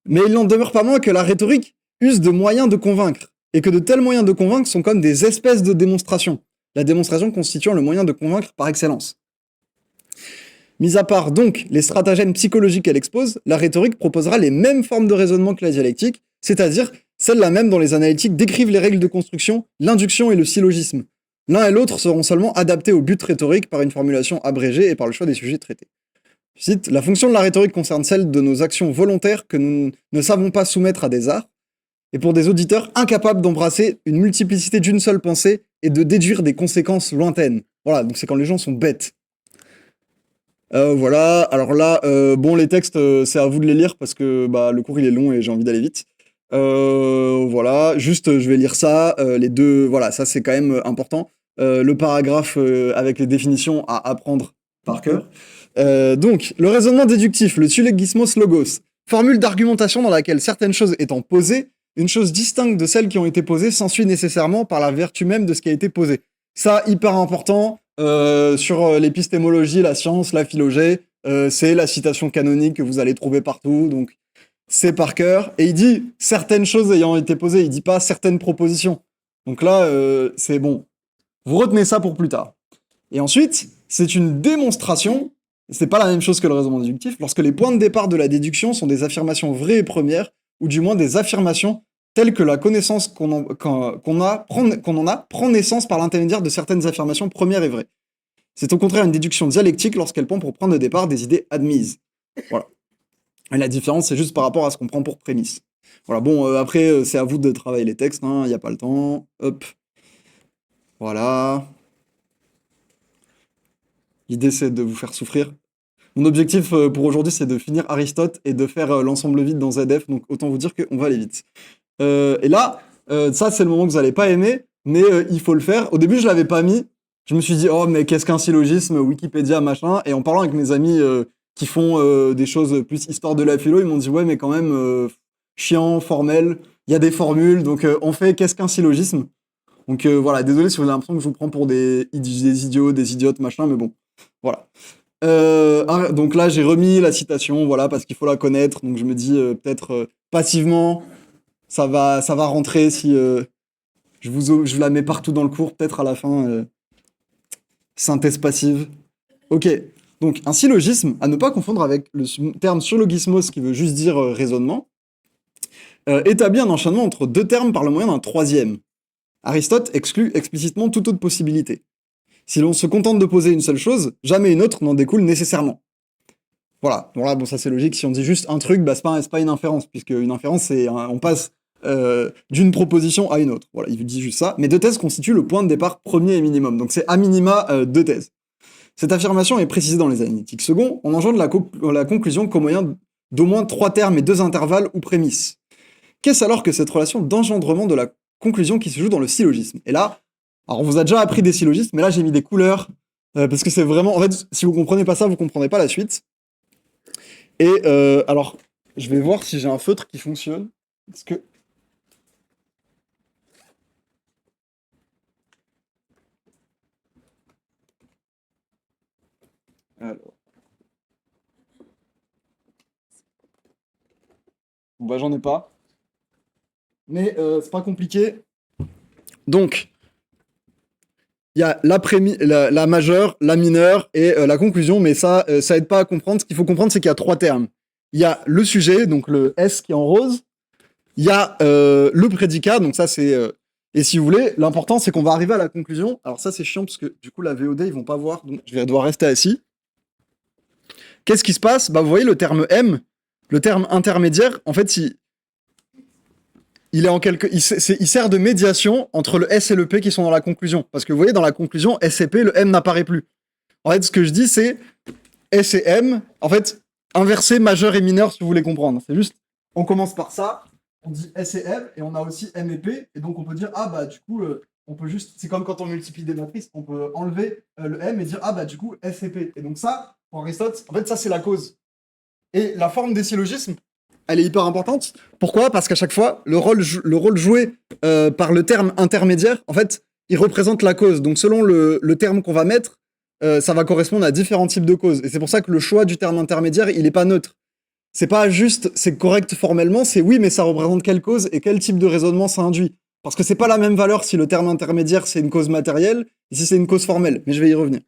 Mais il n'en demeure pas moins que la rhétorique use de moyens de convaincre, et que de tels moyens de convaincre sont comme des espèces de démonstration, la démonstration constituant le moyen de convaincre par excellence. Mis à part donc les stratagèmes psychologiques qu'elle expose, la rhétorique proposera les mêmes formes de raisonnement que la dialectique, c'est-à-dire celles-là même dont les analytiques décrivent les règles de construction, l'induction et le syllogisme. L'un et l'autre seront seulement adaptés au but rhétorique par une formulation abrégée et par le choix des sujets traités. Je cite, « La fonction de la rhétorique concerne celle de nos actions volontaires que nous ne savons pas soumettre à des arts, et pour des auditeurs incapables d'embrasser une multiplicité d'une seule pensée et de déduire des conséquences lointaines. » Voilà, donc c'est quand les gens sont bêtes. Voilà, alors là, bon, les textes, c'est à vous de les lire parce que le cours il est long et j'ai envie d'aller vite. Voilà, juste je vais lire ça, les deux, voilà, ça c'est quand même important. Le paragraphe avec les définitions à apprendre par cœur. Donc, le raisonnement déductif, le syllogismos logos, formule d'argumentation dans laquelle certaines choses étant posées, une chose distincte de celles qui ont été posées s'ensuit nécessairement par la vertu même de ce qui a été posé. Ça, hyper important, sur l'épistémologie, la science, la philologie, c'est la citation canonique que vous allez trouver partout, donc c'est par cœur. Et il dit certaines choses ayant été posées, il dit pas certaines propositions. Donc là, c'est bon. Vous retenez ça pour plus tard. Et ensuite, c'est une démonstration. C'est pas la même chose que le raisonnement déductif, lorsque les points de départ de la déduction sont des affirmations vraies et premières, ou du moins des affirmations telles que la connaissance qu'on en a prend naissance par l'intermédiaire de certaines affirmations premières et vraies. C'est au contraire une déduction dialectique lorsqu'elle prend pour point de départ des idées admises. Voilà. Et la différence, c'est juste par rapport à ce qu'on prend pour prémisse. Voilà, bon, après, c'est à vous de travailler les textes, il n'y a pas le temps. Hop. Voilà. L'idée, c'est de vous faire souffrir. Mon objectif pour aujourd'hui, c'est de finir Aristote et de faire l'ensemble vide dans ZF, donc autant vous dire qu'on va aller vite. Et là, ça, c'est le moment que vous n'allez pas aimer, mais il faut le faire. Au début, je l'avais pas mis. Je me suis dit, oh, mais qu'est-ce qu'un syllogisme, Wikipédia, machin. Et en parlant avec mes amis qui font des choses plus histoire de la philo, ils m'ont dit, ouais, mais quand même, chiant, formel, il y a des formules, donc on fait qu'est-ce qu'un syllogisme. Donc voilà, désolé si vous avez l'impression que je vous prends pour des idiots, des idiotes, machin, mais bon, voilà. Donc là, j'ai remis la citation, voilà, parce qu'il faut la connaître. Donc je me dis peut-être passivement, ça va rentrer si je vous la mets partout dans le cours, peut-être à la fin, synthèse passive. Ok, donc un syllogisme, à ne pas confondre avec le terme syllogismos qui veut juste dire raisonnement, établit un enchaînement entre deux termes par le moyen d'un troisième. Aristote exclut explicitement toute autre possibilité. Si l'on se contente de poser une seule chose, jamais une autre n'en découle nécessairement. Voilà, bon ça c'est logique, si on dit juste un truc, bah, c'est pas une inférence, puisque une inférence c'est on passe d'une proposition à une autre. Voilà, il dit juste ça, mais deux thèses constituent le point de départ premier et minimum, donc c'est à minima deux thèses. Cette affirmation est précisée dans les analytiques seconds, on engendre la conclusion qu'au moyen d'au moins trois termes et deux intervalles ou prémices. Qu'est-ce alors que cette relation d'engendrement de la conclusion qui se joue dans le syllogisme? Et là, alors on vous a déjà appris des syllogismes, mais là j'ai mis des couleurs, parce que c'est vraiment, en fait, si vous comprenez pas ça, vous comprenez pas la suite. Et alors, je vais voir si j'ai un feutre qui fonctionne, parce que... Alors... Bon bah j'en ai pas. Mais c'est pas compliqué. Donc, il y a la majeure, la mineure et la conclusion, mais ça aide pas à comprendre. Ce qu'il faut comprendre, c'est qu'il y a trois termes. Il y a le sujet, donc le S qui est en rose. Il y a le prédicat, donc ça c'est... Et si vous voulez, l'important c'est qu'on va arriver à la conclusion. Alors ça c'est chiant parce que du coup la VOD ils vont pas voir, donc je vais devoir rester assis. Qu'est-ce qui se passe? Bah vous voyez le terme M, le terme intermédiaire, en fait il sert de médiation entre le S et le P qui sont dans la conclusion. Parce que vous voyez, dans la conclusion, S et P, le M n'apparaît plus. En fait, ce que je dis, c'est S et M, en fait, inverser majeur et mineur, si vous voulez comprendre. C'est juste, on commence par ça, on dit S et M, et on a aussi M et P, et donc on peut dire, ah bah du coup, on peut juste, c'est comme quand on multiplie des matrices, on peut enlever le M et dire, ah bah du coup, S et P. Et donc ça, pour Aristote, en fait, ça c'est la cause. Et la forme des syllogismes, elle est hyper importante. Pourquoi? Parce qu'à chaque fois, le rôle joué par le terme intermédiaire, en fait, il représente la cause. Donc selon le terme qu'on va mettre, ça va correspondre à différents types de causes. Et c'est pour ça que le choix du terme intermédiaire, il n'est pas neutre. C'est pas juste, c'est correct formellement, c'est oui, mais ça représente quelle cause et quel type de raisonnement ça induit. Parce que c'est pas la même valeur si le terme intermédiaire, c'est une cause matérielle, et si c'est une cause formelle. Mais je vais y revenir.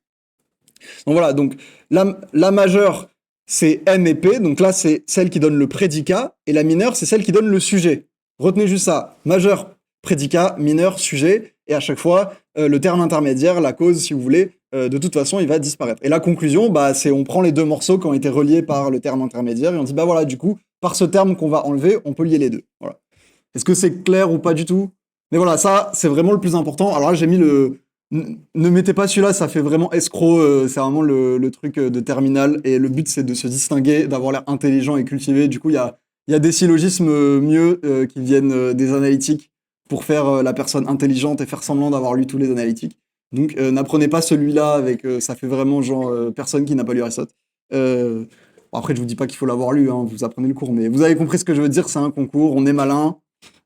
Donc voilà, donc la majeure, c'est M et P, donc là c'est celle qui donne le prédicat, et la mineure c'est celle qui donne le sujet. Retenez juste ça, majeur, prédicat, mineur, sujet, et à chaque fois, le terme intermédiaire, la cause si vous voulez, de toute façon il va disparaître. Et la conclusion, bah, c'est on prend les deux morceaux qui ont été reliés par le terme intermédiaire, et on dit bah voilà, du coup, par ce terme qu'on va enlever, on peut lier les deux. Voilà. Est-ce que c'est clair ou pas du tout? Mais voilà, ça c'est vraiment le plus important. Alors là j'ai mis le... Ne mettez pas celui-là, ça fait vraiment escroc, c'est vraiment le truc de terminal, et le but c'est de se distinguer, d'avoir l'air intelligent et cultivé. Du coup, il y a des syllogismes mieux qui viennent des analytiques pour faire la personne intelligente et faire semblant d'avoir lu tous les analytiques. Donc n'apprenez pas celui-là avec, ça fait vraiment genre personne qui n'a pas lu Aristote. Après, je vous dis pas qu'il faut l'avoir lu, hein, vous apprenez le cours, mais vous avez compris ce que je veux dire, c'est un concours, on est malin,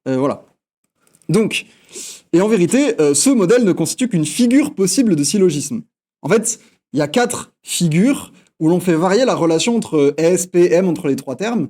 voilà. Donc, et en vérité, ce modèle ne constitue qu'une figure possible de syllogisme. En fait, il y a 4 figures où l'on fait varier la relation entre S, P, M, entre les 3 termes.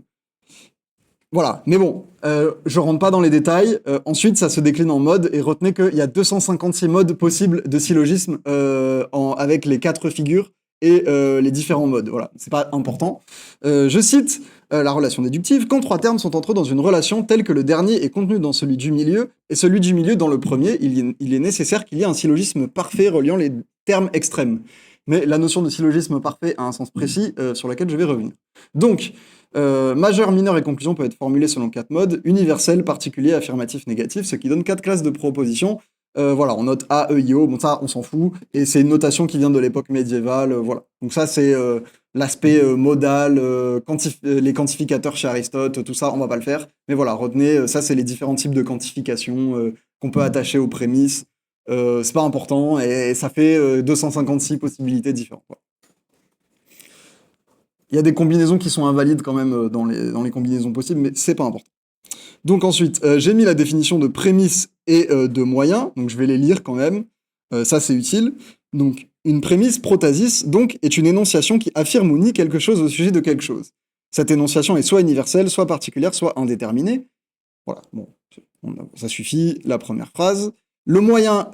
Voilà, mais bon, je rentre pas dans les détails. Ensuite, ça se décline en modes, et retenez qu'il y a 256 modes possibles de syllogisme avec les 4 figures et les différents modes. Voilà, c'est pas important. Je cite la relation déductive. Quand 3 termes sont entre eux dans une relation telle que le dernier est contenu dans celui du milieu, et celui du milieu dans le premier, il est nécessaire qu'il y ait un syllogisme parfait reliant les termes extrêmes. Mais la notion de syllogisme parfait a un sens précis sur lequel je vais revenir. Donc, majeur, mineur et conclusion peuvent être formulés selon 4 modes: universel, particulier, affirmatif, négatif, ce qui donne 4 classes de propositions Voilà, on note A, E, I, O, bon ça, on s'en fout, et c'est une notation qui vient de l'époque médiévale, voilà. Donc ça, c'est l'aspect modal, les quantificateurs chez Aristote, tout ça, on va pas le faire. Mais voilà, retenez, ça, c'est les différents types de quantification qu'on peut attacher aux prémices. C'est pas important, et ça fait 256 possibilités différentes. Voilà. Il y a des combinaisons qui sont invalides quand même dans les combinaisons possibles, mais c'est pas important. Donc ensuite, j'ai mis la définition de prémisse et de moyen, donc je vais les lire quand même, ça c'est utile. Donc, une prémisse protasis, donc, est une énonciation qui affirme ou nie quelque chose au sujet de quelque chose. Cette énonciation est soit universelle, soit particulière, soit indéterminée. Voilà, bon, ça suffit, la première phrase. Le moyen,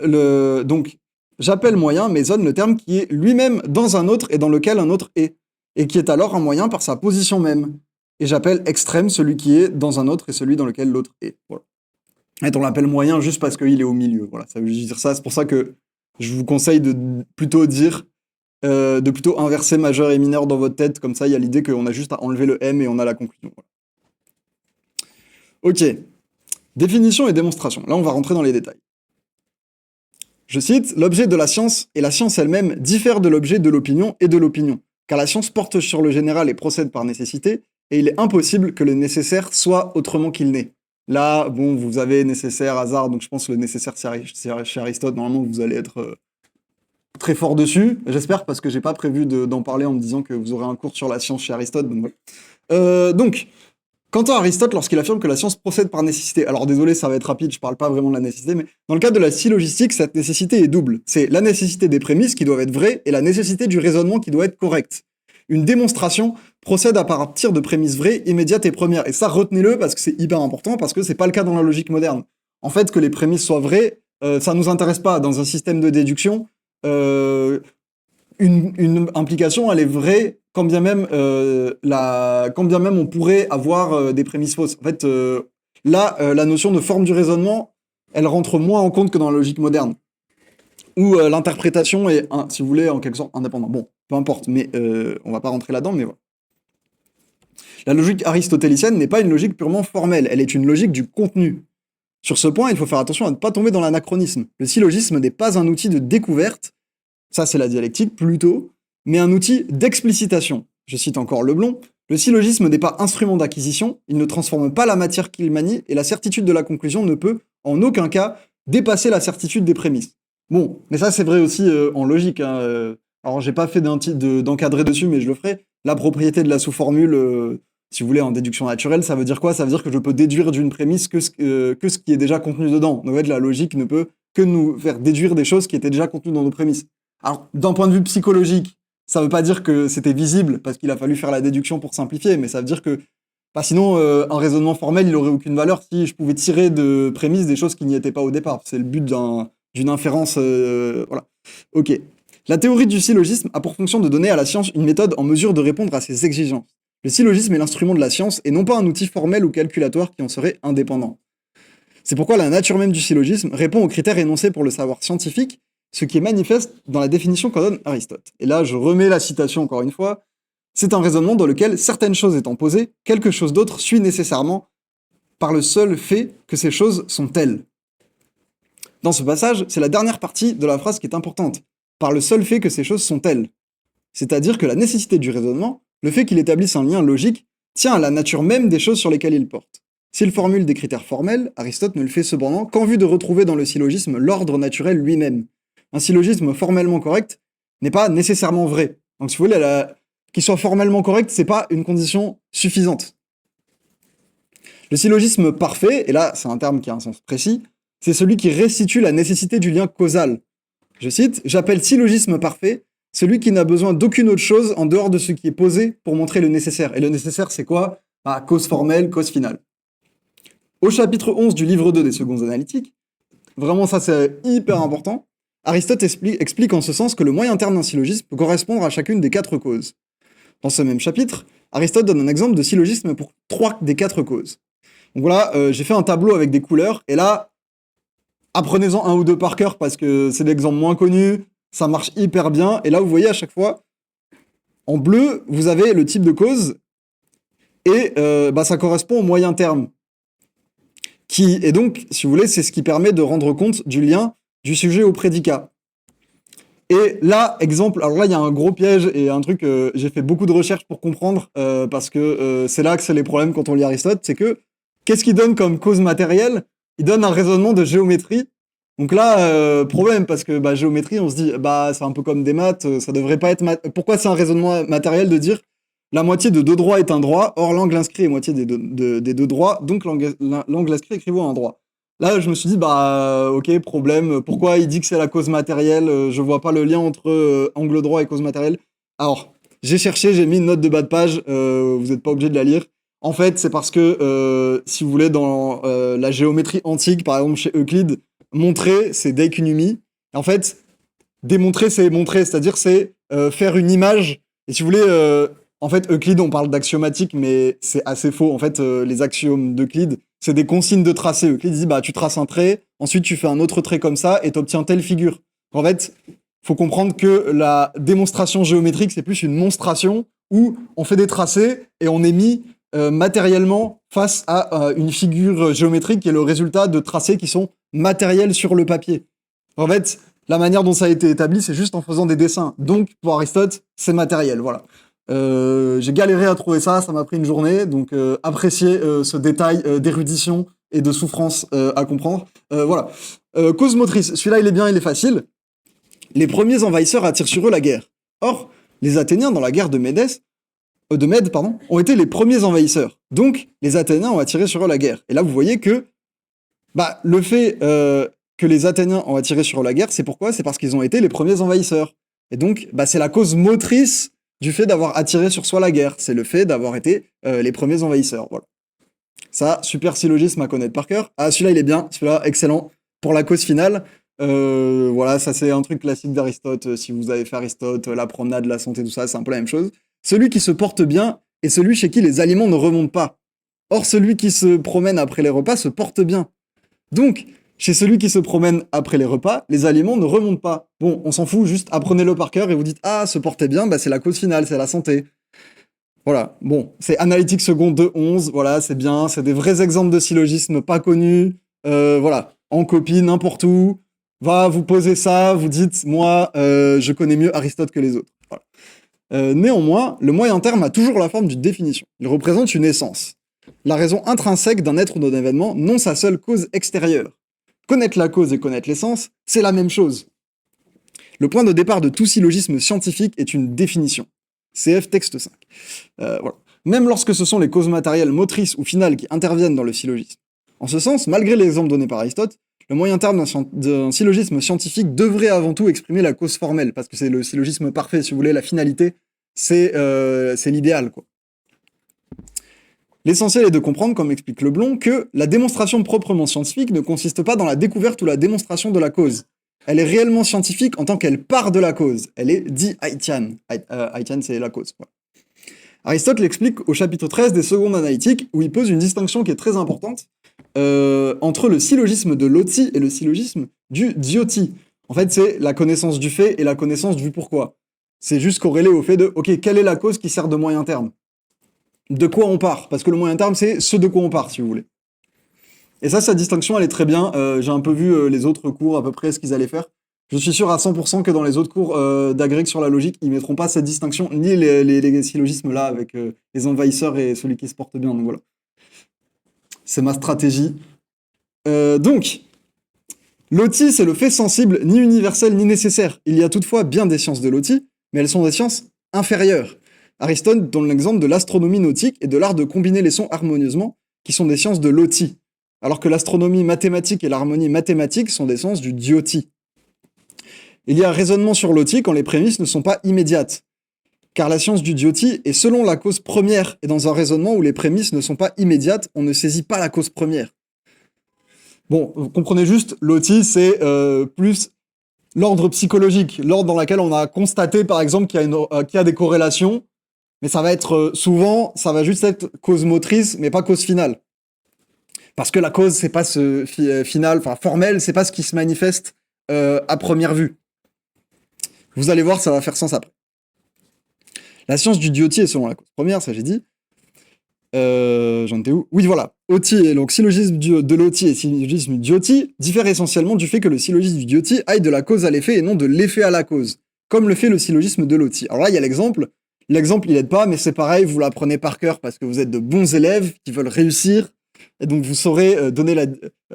donc, j'appelle moyen, Mason, le terme qui est lui-même dans un autre et dans lequel un autre est, et qui est alors un moyen par sa position même. Et j'appelle extrême celui qui est dans un autre et celui dans lequel l'autre est. Voilà. Et on l'appelle moyen juste parce qu'il est au milieu. Voilà, ça veut dire ça. C'est pour ça que je vous conseille de plutôt de plutôt inverser majeur et mineur dans votre tête. Comme ça, il y a l'idée qu'on a juste à enlever le M et on a la conclusion. Voilà. Ok. Définition et démonstration. Là, on va rentrer dans les détails. Je cite, l'objet de la science et la science elle-même diffèrent de l'objet de l'opinion et de l'opinion, car la science porte sur le général et procède par nécessité, et il est impossible que le nécessaire soit autrement qu'il n'est. Là, bon, vous avez nécessaire, hasard, donc je pense que le nécessaire chez Aristote, normalement, vous allez être très fort dessus. J'espère, parce que j'ai pas prévu d'en parler en me disant que vous aurez un cours sur la science chez Aristote. Donc, voilà. Quant à Aristote, lorsqu'il affirme que la science procède par nécessité, alors désolé, ça va être rapide, je parle pas vraiment de la nécessité, mais dans le cadre de la syllogistique, cette nécessité est double. C'est la nécessité des prémices qui doivent être vraies et la nécessité du raisonnement qui doit être correct. Une démonstration procède à partir de prémices vraies, immédiates et premières. Et ça, retenez-le parce que c'est hyper important, parce que c'est pas le cas dans la logique moderne. En fait, que les prémices soient vraies, ça nous intéresse pas. Dans un système de déduction, une implication, elle est vraie quand bien même, on pourrait avoir des prémices fausses. En fait, la notion de forme du raisonnement, elle rentre moins en compte que dans la logique moderne, où l'interprétation est, si vous voulez, en quelque sorte indépendante. Bon, peu importe, mais on va pas rentrer là-dedans, mais voilà. La logique aristotélicienne n'est pas une logique purement formelle, elle est une logique du contenu. Sur ce point, il faut faire attention à ne pas tomber dans l'anachronisme. Le syllogisme n'est pas un outil de découverte, ça c'est la dialectique plutôt, mais un outil d'explicitation. Je cite encore Leblond, le syllogisme n'est pas instrument d'acquisition, il ne transforme pas la matière qu'il manie, et la certitude de la conclusion ne peut, en aucun cas, dépasser la certitude des prémices. Bon, mais ça c'est vrai aussi en logique. Hein, alors j'ai pas fait d'encadré dessus, mais je le ferai. La propriété de la sous-formule, si vous voulez, en déduction naturelle, ça veut dire quoi? Ça veut dire que je peux déduire d'une prémisse que ce qui est déjà contenu dedans. En fait, la logique ne peut que nous faire déduire des choses qui étaient déjà contenues dans nos prémices. Alors, d'un point de vue psychologique, ça veut pas dire que c'était visible, parce qu'il a fallu faire la déduction pour simplifier, mais ça veut dire que sinon, un raisonnement formel, il aurait aucune valeur si je pouvais tirer de prémices des choses qui n'y étaient pas au départ. C'est le but d'une inférence, voilà. Ok. La théorie du syllogisme a pour fonction de donner à la science une méthode en mesure de répondre à ses exigences. Le syllogisme est l'instrument de la science et non pas un outil formel ou calculatoire qui en serait indépendant. C'est pourquoi la nature même du syllogisme répond aux critères énoncés pour le savoir scientifique, ce qui est manifeste dans la définition qu'en donne Aristote. Et là, je remets la citation encore une fois. C'est un raisonnement dans lequel, certaines choses étant posées, quelque chose d'autre suit nécessairement par le seul fait que ces choses sont telles. Dans ce passage, c'est la dernière partie de la phrase qui est importante. Par le seul fait que ces choses sont telles. C'est-à-dire que la nécessité du raisonnement, le fait qu'il établisse un lien logique, tient à la nature même des choses sur lesquelles il porte. S'il formule des critères formels, Aristote ne le fait cependant qu'en vue de retrouver dans le syllogisme l'ordre naturel lui-même. Un syllogisme formellement correct n'est pas nécessairement vrai. Donc si vous voulez, qu'il soit formellement correct, c'est pas une condition suffisante. Le syllogisme parfait, et là c'est un terme qui a un sens précis, c'est celui qui restitue la nécessité du lien causal. Je cite, « J'appelle syllogisme parfait celui qui n'a besoin d'aucune autre chose en dehors de ce qui est posé pour montrer le nécessaire. » Et le nécessaire, c'est quoi? Cause formelle, cause finale. Au chapitre 11 du livre 2 des secondes analytiques, vraiment ça c'est hyper important, Aristote explique en ce sens que le moyen terme d'un syllogisme peut correspondre à chacune des 4 causes. Dans ce même chapitre, Aristote donne un exemple de syllogisme pour 3 des 4 causes. Donc voilà, j'ai fait un tableau avec des couleurs, et là, apprenez-en un ou deux par cœur parce que c'est l'exemple moins connu, ça marche hyper bien, et là vous voyez à chaque fois, en bleu, vous avez le type de cause, et ça correspond au moyen terme. Et donc, si vous voulez, c'est ce qui permet de rendre compte du lien du sujet au prédicat. Et là, exemple, alors là, il y a un gros piège et un truc, j'ai fait beaucoup de recherches pour comprendre, parce que c'est là que c'est les problèmes quand on lit Aristote, c'est que qu'est-ce qu'il donne comme cause matérielle? Il donne un raisonnement de géométrie. Donc là, problème, parce que géométrie, on se dit, c'est un peu comme des maths, ça devrait pas être Pourquoi c'est un raisonnement matériel de dire la moitié de deux droits est un droit, or l'angle inscrit est moitié des deux droits, donc l'angle inscrit équivaut à un droit. Là, je me suis dit, ok, problème. Pourquoi il dit que c'est la cause matérielle? Je vois pas le lien entre angle droit et cause matérielle. Alors, j'ai cherché, j'ai mis une note de bas de page. Vous n'êtes pas obligé de la lire. En fait, c'est parce que, si vous voulez, dans la géométrie antique, par exemple chez Euclide, montrer, c'est deikunumi. En fait, démontrer, c'est montrer, c'est-à-dire c'est faire une image. Et si vous voulez, en fait, Euclide, on parle d'axiomatique, mais c'est assez faux. En fait, les axiomes d'Euclide, c'est des consignes de tracé. Euclide dit, tu traces un trait, ensuite tu fais un autre trait comme ça, et tu obtiens telle figure. En fait, faut comprendre que la démonstration géométrique, c'est plus une monstration où on fait des tracés et on est mis matériellement face à une figure géométrique qui est le résultat de tracés qui sont matériels sur le papier. En fait, la manière dont ça a été établi, c'est juste en faisant des dessins. Donc, pour Aristote, c'est matériel, voilà. J'ai galéré à trouver ça, ça m'a pris une journée, donc appréciez ce détail d'érudition et de souffrance à comprendre. Voilà. Cause motrice, celui-là il est bien, il est facile. Les premiers envahisseurs attirent sur eux la guerre. Or, les Athéniens dans la guerre de Mède, ont été les premiers envahisseurs. Donc, les Athéniens ont attiré sur eux la guerre. Et là, vous voyez que le fait que les Athéniens ont attiré sur eux la guerre, c'est pourquoi? C'est parce qu'ils ont été les premiers envahisseurs. Et donc, c'est la cause motrice du fait d'avoir attiré sur soi la guerre. C'est le fait d'avoir été les premiers envahisseurs. Voilà. Ça, super syllogisme à connaître par cœur. Ah, celui-là, il est bien. Celui-là, excellent. Pour la cause finale, voilà, ça c'est un truc classique d'Aristote. Si vous avez fait Aristote, la promenade, la santé, tout ça, c'est un peu la même chose. Celui qui se porte bien est celui chez qui les aliments ne remontent pas. Or, celui qui se promène après les repas se porte bien. Donc, chez celui qui se promène après les repas, les aliments ne remontent pas. Bon, on s'en fout, juste apprenez-le par cœur et vous dites « Ah, se porter bien, c'est la cause finale, c'est la santé. » Voilà, bon, c'est analytique seconde de 11, voilà, c'est bien, c'est des vrais exemples de syllogismes pas connus, voilà, en copie, n'importe où, va, vous posez ça, vous dites « Moi, je connais mieux Aristote que les autres. » Voilà. Néanmoins, le moyen terme a toujours la forme d'une définition. Il représente une essence. La raison intrinsèque d'un être ou d'un événement, non sa seule cause extérieure. Connaître la cause et connaître l'essence, c'est la même chose. Le point de départ de tout syllogisme scientifique est une définition. CF texte 5. Voilà. Même lorsque ce sont les causes matérielles motrices ou finales qui interviennent dans le syllogisme. En ce sens, malgré l'exemple donné par Aristote, le moyen terme d'un syllogisme scientifique devrait avant tout exprimer la cause formelle, parce que c'est le syllogisme parfait, si vous voulez, la finalité, c'est l'idéal, quoi. L'essentiel est de comprendre, comme explique Leblond, que la démonstration proprement scientifique ne consiste pas dans la découverte ou la démonstration de la cause. Elle est réellement scientifique en tant qu'elle part de la cause. Elle est di-Haïtiane. Haïtiane, c'est la cause. Voilà. Aristote l'explique au chapitre 13 des Secondes analytiques, où il pose une distinction qui est très importante entre le syllogisme de l'oti et le syllogisme du dioti. En fait, c'est la connaissance du fait et la connaissance du pourquoi. C'est juste corrélé au fait de, ok, quelle est la cause qui sert de moyen terme? De quoi on part? Parce que le moyen terme, c'est ce de quoi on part, si vous voulez. Et ça, sa distinction, elle est très bien. J'ai un peu vu les autres cours, à peu près, ce qu'ils allaient faire. Je suis sûr à 100% que dans les autres cours d'agrég sur la logique, ils mettront pas cette distinction, ni les syllogismes-là, avec les envahisseurs et celui qui se porte bien. Donc voilà. C'est ma stratégie. Donc, l'oti, c'est le fait sensible, ni universel, ni nécessaire. Il y a toutefois bien des sciences de l'oti, mais elles sont des sciences inférieures. Aristote donne l'exemple de l'astronomie nautique et de l'art de combiner les sons harmonieusement, qui sont des sciences de l'oti, alors que l'astronomie mathématique et l'harmonie mathématique sont des sciences du dioti. Il y a raisonnement sur l'oti quand les prémices ne sont pas immédiates, car la science du dioti est selon la cause première, et dans un raisonnement où les prémices ne sont pas immédiates, on ne saisit pas la cause première. Bon, vous comprenez juste, l'oti, c'est plus l'ordre psychologique, l'ordre dans lequel on a constaté, par exemple, qu'il y a des corrélations, mais ça va être souvent, ça va juste être cause motrice, mais pas cause finale. Parce que la cause, c'est pas ce final, enfin formel, c'est pas ce qui se manifeste à première vue. Vous allez voir, ça va faire sens après. La science du dioti est selon la cause première, ça j'ai dit. J'en étais où? Oui, voilà. Oti, donc syllogisme de Loti et syllogisme d'Ioti diffèrent essentiellement du fait que le syllogisme d'Ioti aille de la cause à l'effet et non de l'effet à la cause, comme le fait le syllogisme de Loti. Alors là, il y a l'exemple. L'exemple, il aide pas, mais c'est pareil, vous l'apprenez par cœur parce que vous êtes de bons élèves qui veulent réussir, et donc vous saurez donner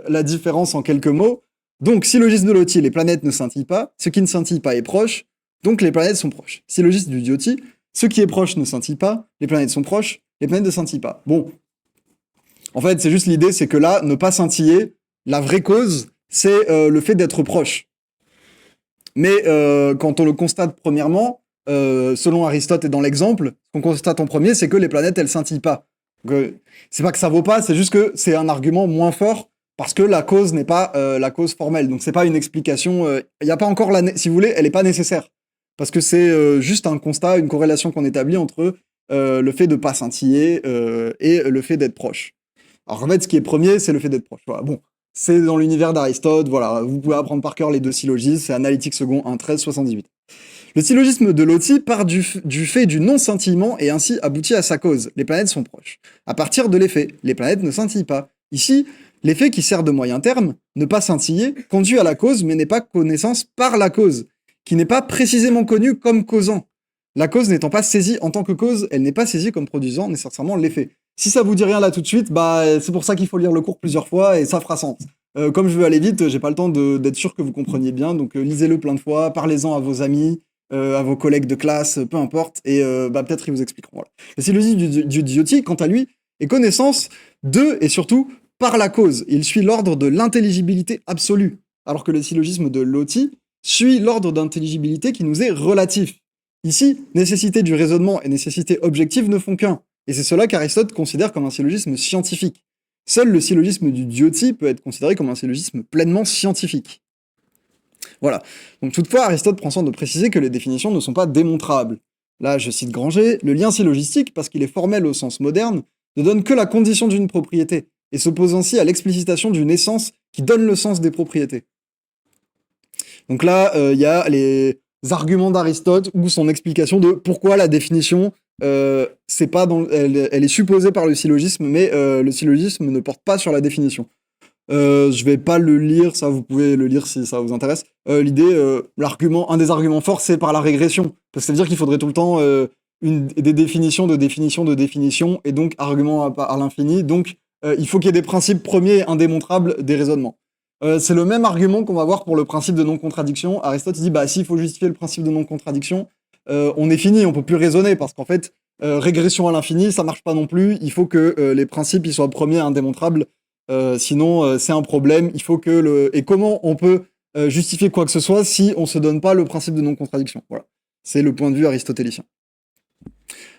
la différence en quelques mots. Donc, syllogisme de Loti, les planètes ne scintillent pas, ce qui ne scintille pas est proche, donc les planètes sont proches. Syllogisme du Dioti, ce qui est proche ne scintille pas, les planètes sont proches, les planètes ne scintillent pas. Bon, en fait, c'est juste l'idée, c'est que là, ne pas scintiller, la vraie cause, c'est le fait d'être proche. Mais quand on le constate premièrement, selon Aristote et dans l'exemple, ce qu'on constate en premier, c'est que les planètes, elles scintillent pas. C'est pas que ça vaut pas, c'est juste que c'est un argument moins fort parce que la cause n'est pas la cause formelle. Donc c'est pas une explication. Il y a pas encore si vous voulez, elle est pas nécessaire parce que c'est juste un constat, une corrélation qu'on établit entre le fait de pas scintiller et le fait d'être proche. Alors en fait, ce qui est premier, c'est le fait d'être proche. Voilà. Bon, c'est dans l'univers d'Aristote. Voilà, vous pouvez apprendre par cœur les deux syllogismes. C'est Analytique second 1 13 78. Le syllogisme de Loti part du fait du non-scintillement et ainsi aboutit à sa cause. Les planètes sont proches. À partir de l'effet, les planètes ne scintillent pas. Ici, l'effet qui sert de moyen terme, ne pas scintiller, conduit à la cause mais n'est pas connaissance par la cause, qui n'est pas précisément connue comme causant. La cause n'étant pas saisie en tant que cause, elle n'est pas saisie comme produisant nécessairement l'effet. Si ça vous dit rien là tout de suite, bah c'est pour ça qu'il faut lire le cours plusieurs fois et ça fera sens. Comme je veux aller vite, j'ai pas le temps d'être sûr que vous compreniez bien, donc lisez-le plein de fois, parlez-en à vos amis, à vos collègues de classe, peu importe, et bah, peut-être ils vous expliqueront. Voilà. Le syllogisme du Dioti, quant à lui, est connaissance de, et surtout, par la cause. Il suit l'ordre de l'intelligibilité absolue, alors que le syllogisme de Loti suit l'ordre d'intelligibilité qui nous est relatif. Ici, nécessité du raisonnement et nécessité objective ne font qu'un, et c'est cela qu'Aristote considère comme un syllogisme scientifique. Seul le syllogisme du Dioti peut être considéré comme un syllogisme pleinement scientifique. Voilà. Donc toutefois, Aristote prend soin de préciser que les définitions ne sont pas démontrables. Là, je cite Granger, le lien syllogistique, parce qu'il est formel au sens moderne, ne donne que la condition d'une propriété, et s'oppose ainsi à l'explicitation d'une essence qui donne le sens des propriétés. Donc là, il y a les arguments d'Aristote ou son explication de pourquoi la définition, c'est pas elle est supposée par le syllogisme, mais le syllogisme ne porte pas sur la définition. Je vais pas le lire, ça vous pouvez le lire si ça vous intéresse. L'idée, un des arguments forts, c'est par la régression. Parce que ça veut dire qu'il faudrait tout le temps des définitions de définitions de définitions, et donc arguments à l'infini. Donc il faut qu'il y ait des principes premiers indémontrables des raisonnements. C'est le même argument qu'on va voir pour le principe de non-contradiction. Aristote dit, bah s'il faut justifier le principe de non-contradiction, on est fini, on peut plus raisonner, parce qu'en fait, régression à l'infini, ça marche pas non plus. Il faut que les principes ils soient premiers indémontrables. Sinon, c'est un problème. Il faut que Et comment on peut justifier quoi que ce soit si on se donne pas le principe de non-contradiction? Voilà. C'est le point de vue aristotélicien.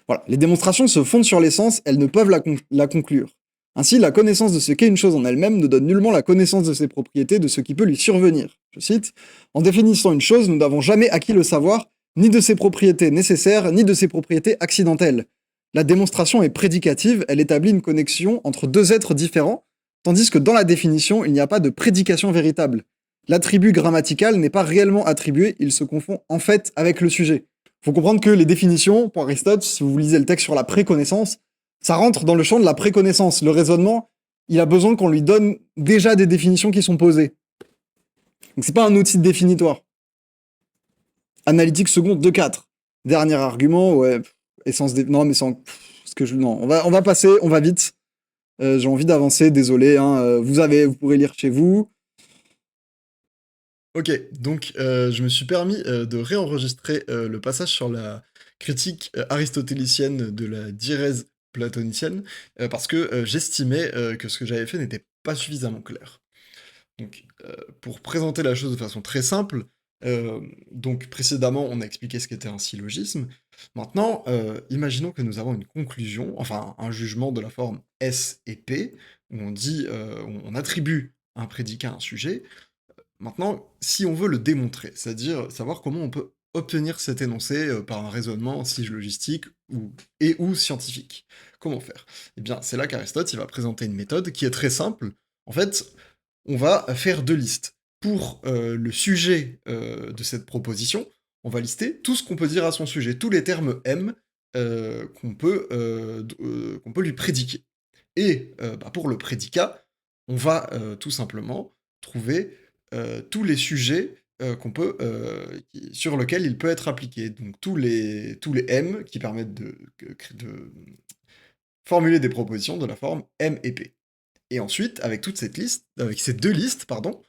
Voilà. Les démonstrations se fondent sur l'essence, elles ne peuvent la conclure. Ainsi, la connaissance de ce qu'est une chose en elle-même ne donne nullement la connaissance de ses propriétés, de ce qui peut lui survenir. Je cite, en définissant une chose, nous n'avons jamais acquis le savoir, ni de ses propriétés nécessaires, ni de ses propriétés accidentelles. La démonstration est prédicative, elle établit une connexion entre deux êtres différents, tandis que dans la définition, il n'y a pas de prédication véritable. L'attribut grammatical n'est pas réellement attribué, il se confond en fait avec le sujet. Il faut comprendre que les définitions, pour Aristote, si vous lisez le texte sur la préconnaissance, ça rentre dans le champ de la préconnaissance. Le raisonnement, il a besoin qu'on lui donne déjà des définitions qui sont posées. Donc c'est pas un outil définitoire. Analytique second 2-4. Dernier argument, ouais, essence des... Non, mais sans... Non, on va passer, on va vite. J'ai envie d'avancer, désolé, hein, vous pourrez lire chez vous. Ok, donc je me suis permis de réenregistrer le passage sur la critique aristotélicienne de la diérèse platonicienne, parce que j'estimais que ce que j'avais fait n'était pas suffisamment clair. Donc, pour présenter la chose de façon très simple, donc précédemment on a expliqué ce qu'était un syllogisme. Maintenant, imaginons que nous avons une conclusion, enfin un jugement de la forme S et P, où on dit, on attribue un prédicat à un sujet. Maintenant, si on veut le démontrer, c'est-à-dire savoir comment on peut obtenir cet énoncé par un raisonnement syllogistique ou scientifique, comment faire? Eh bien, c'est là qu'Aristote il va présenter une méthode qui est très simple. En fait, on va faire deux listes. Pour le sujet de cette proposition, on va lister tout ce qu'on peut dire à son sujet, tous les termes M qu'on peut lui prédiquer. Et pour le prédicat, on va tout simplement trouver tous les sujets sur lesquels il peut être appliqué. Donc tous les M qui permettent de formuler des propositions de la forme M et P. Et ensuite, avec ces deux listes, pardon,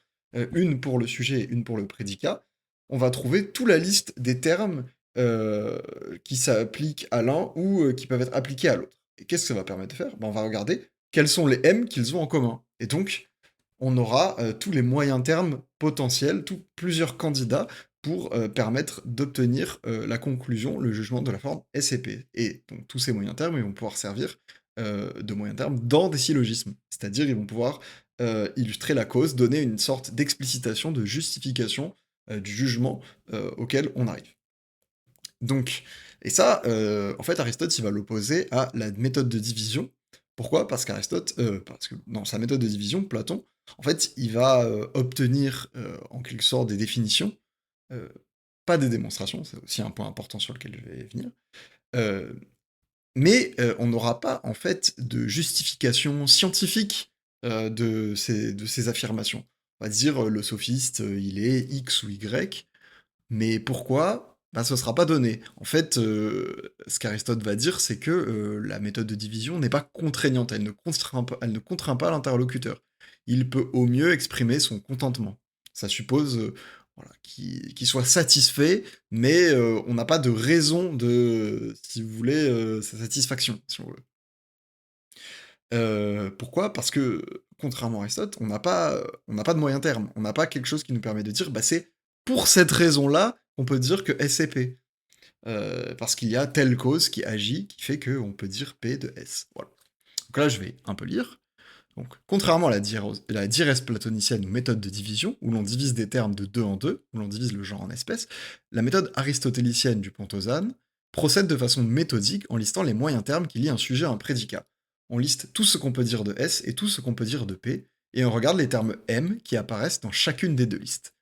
une pour le sujet et une pour le prédicat, on va trouver toute la liste des termes euh, qui s'appliquent à l'un ou qui peuvent être appliqués à l'autre. Et qu'est-ce que ça va permettre de faire? Ben, on va regarder quels sont les M qu'ils ont en commun. Et donc, on aura tous les moyens termes potentiels, plusieurs candidats pour permettre d'obtenir la conclusion, le jugement de la forme S et P. Et donc tous ces moyens termes, ils vont pouvoir servir de moyens termes dans des syllogismes. C'est-à-dire, ils vont pouvoir illustrer la cause, donner une sorte d'explicitation, de justification du jugement auquel on arrive. Donc, et ça, en fait, Aristote, il va l'opposer à la méthode de division. Pourquoi? Parce que dans sa méthode de division, Platon, en fait, il va obtenir en quelque sorte des définitions, euh, pas des démonstrations, c'est aussi un point important sur lequel je vais venir, euh, mais on n'aura pas, en fait, de justification scientifique de ces affirmations. On va dire, le sophiste, il est X ou Y, mais pourquoi? Bah, ce sera pas donné. En fait, ce qu'Aristote va dire, c'est que la méthode de division n'est pas contraignante, elle ne contraint pas l'interlocuteur. Il peut au mieux exprimer son contentement. Ça suppose voilà, qu'il soit satisfait, mais on n'a pas de raison de, si vous voulez, sa satisfaction, si on veut. Pourquoi? Parce que, contrairement à Aristote, on n'a pas de moyen terme. On n'a pas quelque chose qui nous permet de dire, bah, c'est pour cette raison-là qu'on peut dire que S est P. Parce qu'il y a telle cause qui agit, qui fait qu'on peut dire P de S. Voilà. Donc là, je vais un peu lire. Donc, contrairement à la diérèse platonicienne ou méthode de division, où l'on divise des termes de deux en deux, où l'on divise le genre en espèces, la méthode aristotélicienne du Pantosane procède de façon méthodique en listant les moyens termes qui lient un sujet à un prédicat. On liste tout ce qu'on peut dire de S et tout ce qu'on peut dire de P, et on regarde les termes M qui apparaissent dans chacune des deux listes.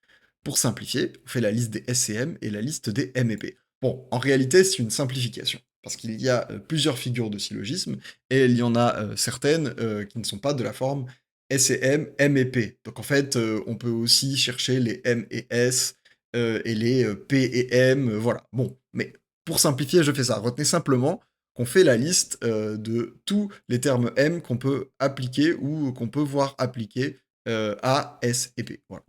Pour simplifier, on fait la liste des S et M et la liste des M et P. Bon, en réalité, c'est une simplification, parce qu'il y a plusieurs figures de syllogisme, et il y en a certaines qui ne sont pas de la forme S et M, M et P. Donc en fait, on peut aussi chercher les M et S, et les P et M, voilà. Bon, mais pour simplifier, je fais ça. Retenez simplement qu'on fait la liste de tous les termes M qu'on peut appliquer ou qu'on peut voir appliquer à S et P. Voilà.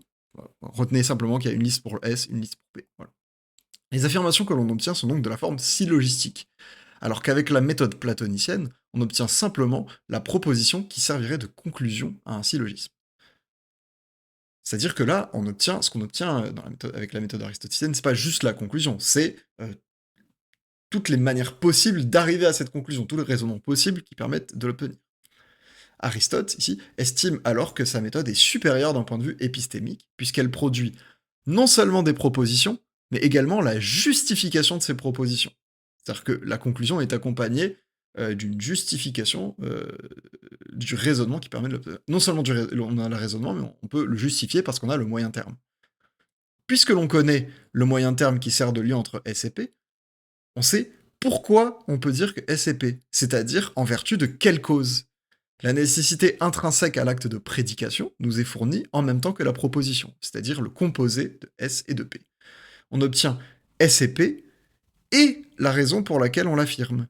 Retenez simplement qu'il y a une liste pour le S, une liste pour P. Voilà. Les affirmations que l'on obtient sont donc de la forme syllogistique, alors qu'avec la méthode platonicienne, on obtient simplement la proposition qui servirait de conclusion à un syllogisme. C'est-à-dire que là, on obtient ce qu'on obtient avec la méthode aristotélicienne, c'est pas juste la conclusion, c'est toutes les manières possibles d'arriver à cette conclusion, tous les raisonnements possibles qui permettent de l'obtenir. Aristote, ici, estime alors que sa méthode est supérieure d'un point de vue épistémique, puisqu'elle produit non seulement des propositions, mais également la justification de ces propositions. C'est-à-dire que la conclusion est accompagnée d'une justification du raisonnement qui permet de l'obtenir. Non seulement on a le raisonnement, mais on peut le justifier parce qu'on a le moyen terme. Puisque l'on connaît le moyen terme qui sert de lien entre S et P, on sait pourquoi on peut dire que S est P, c'est-à-dire en vertu de quelle cause. La nécessité intrinsèque à l'acte de prédication nous est fournie en même temps que la proposition, c'est-à-dire le composé de S et de P. On obtient S et P et la raison pour laquelle on l'affirme.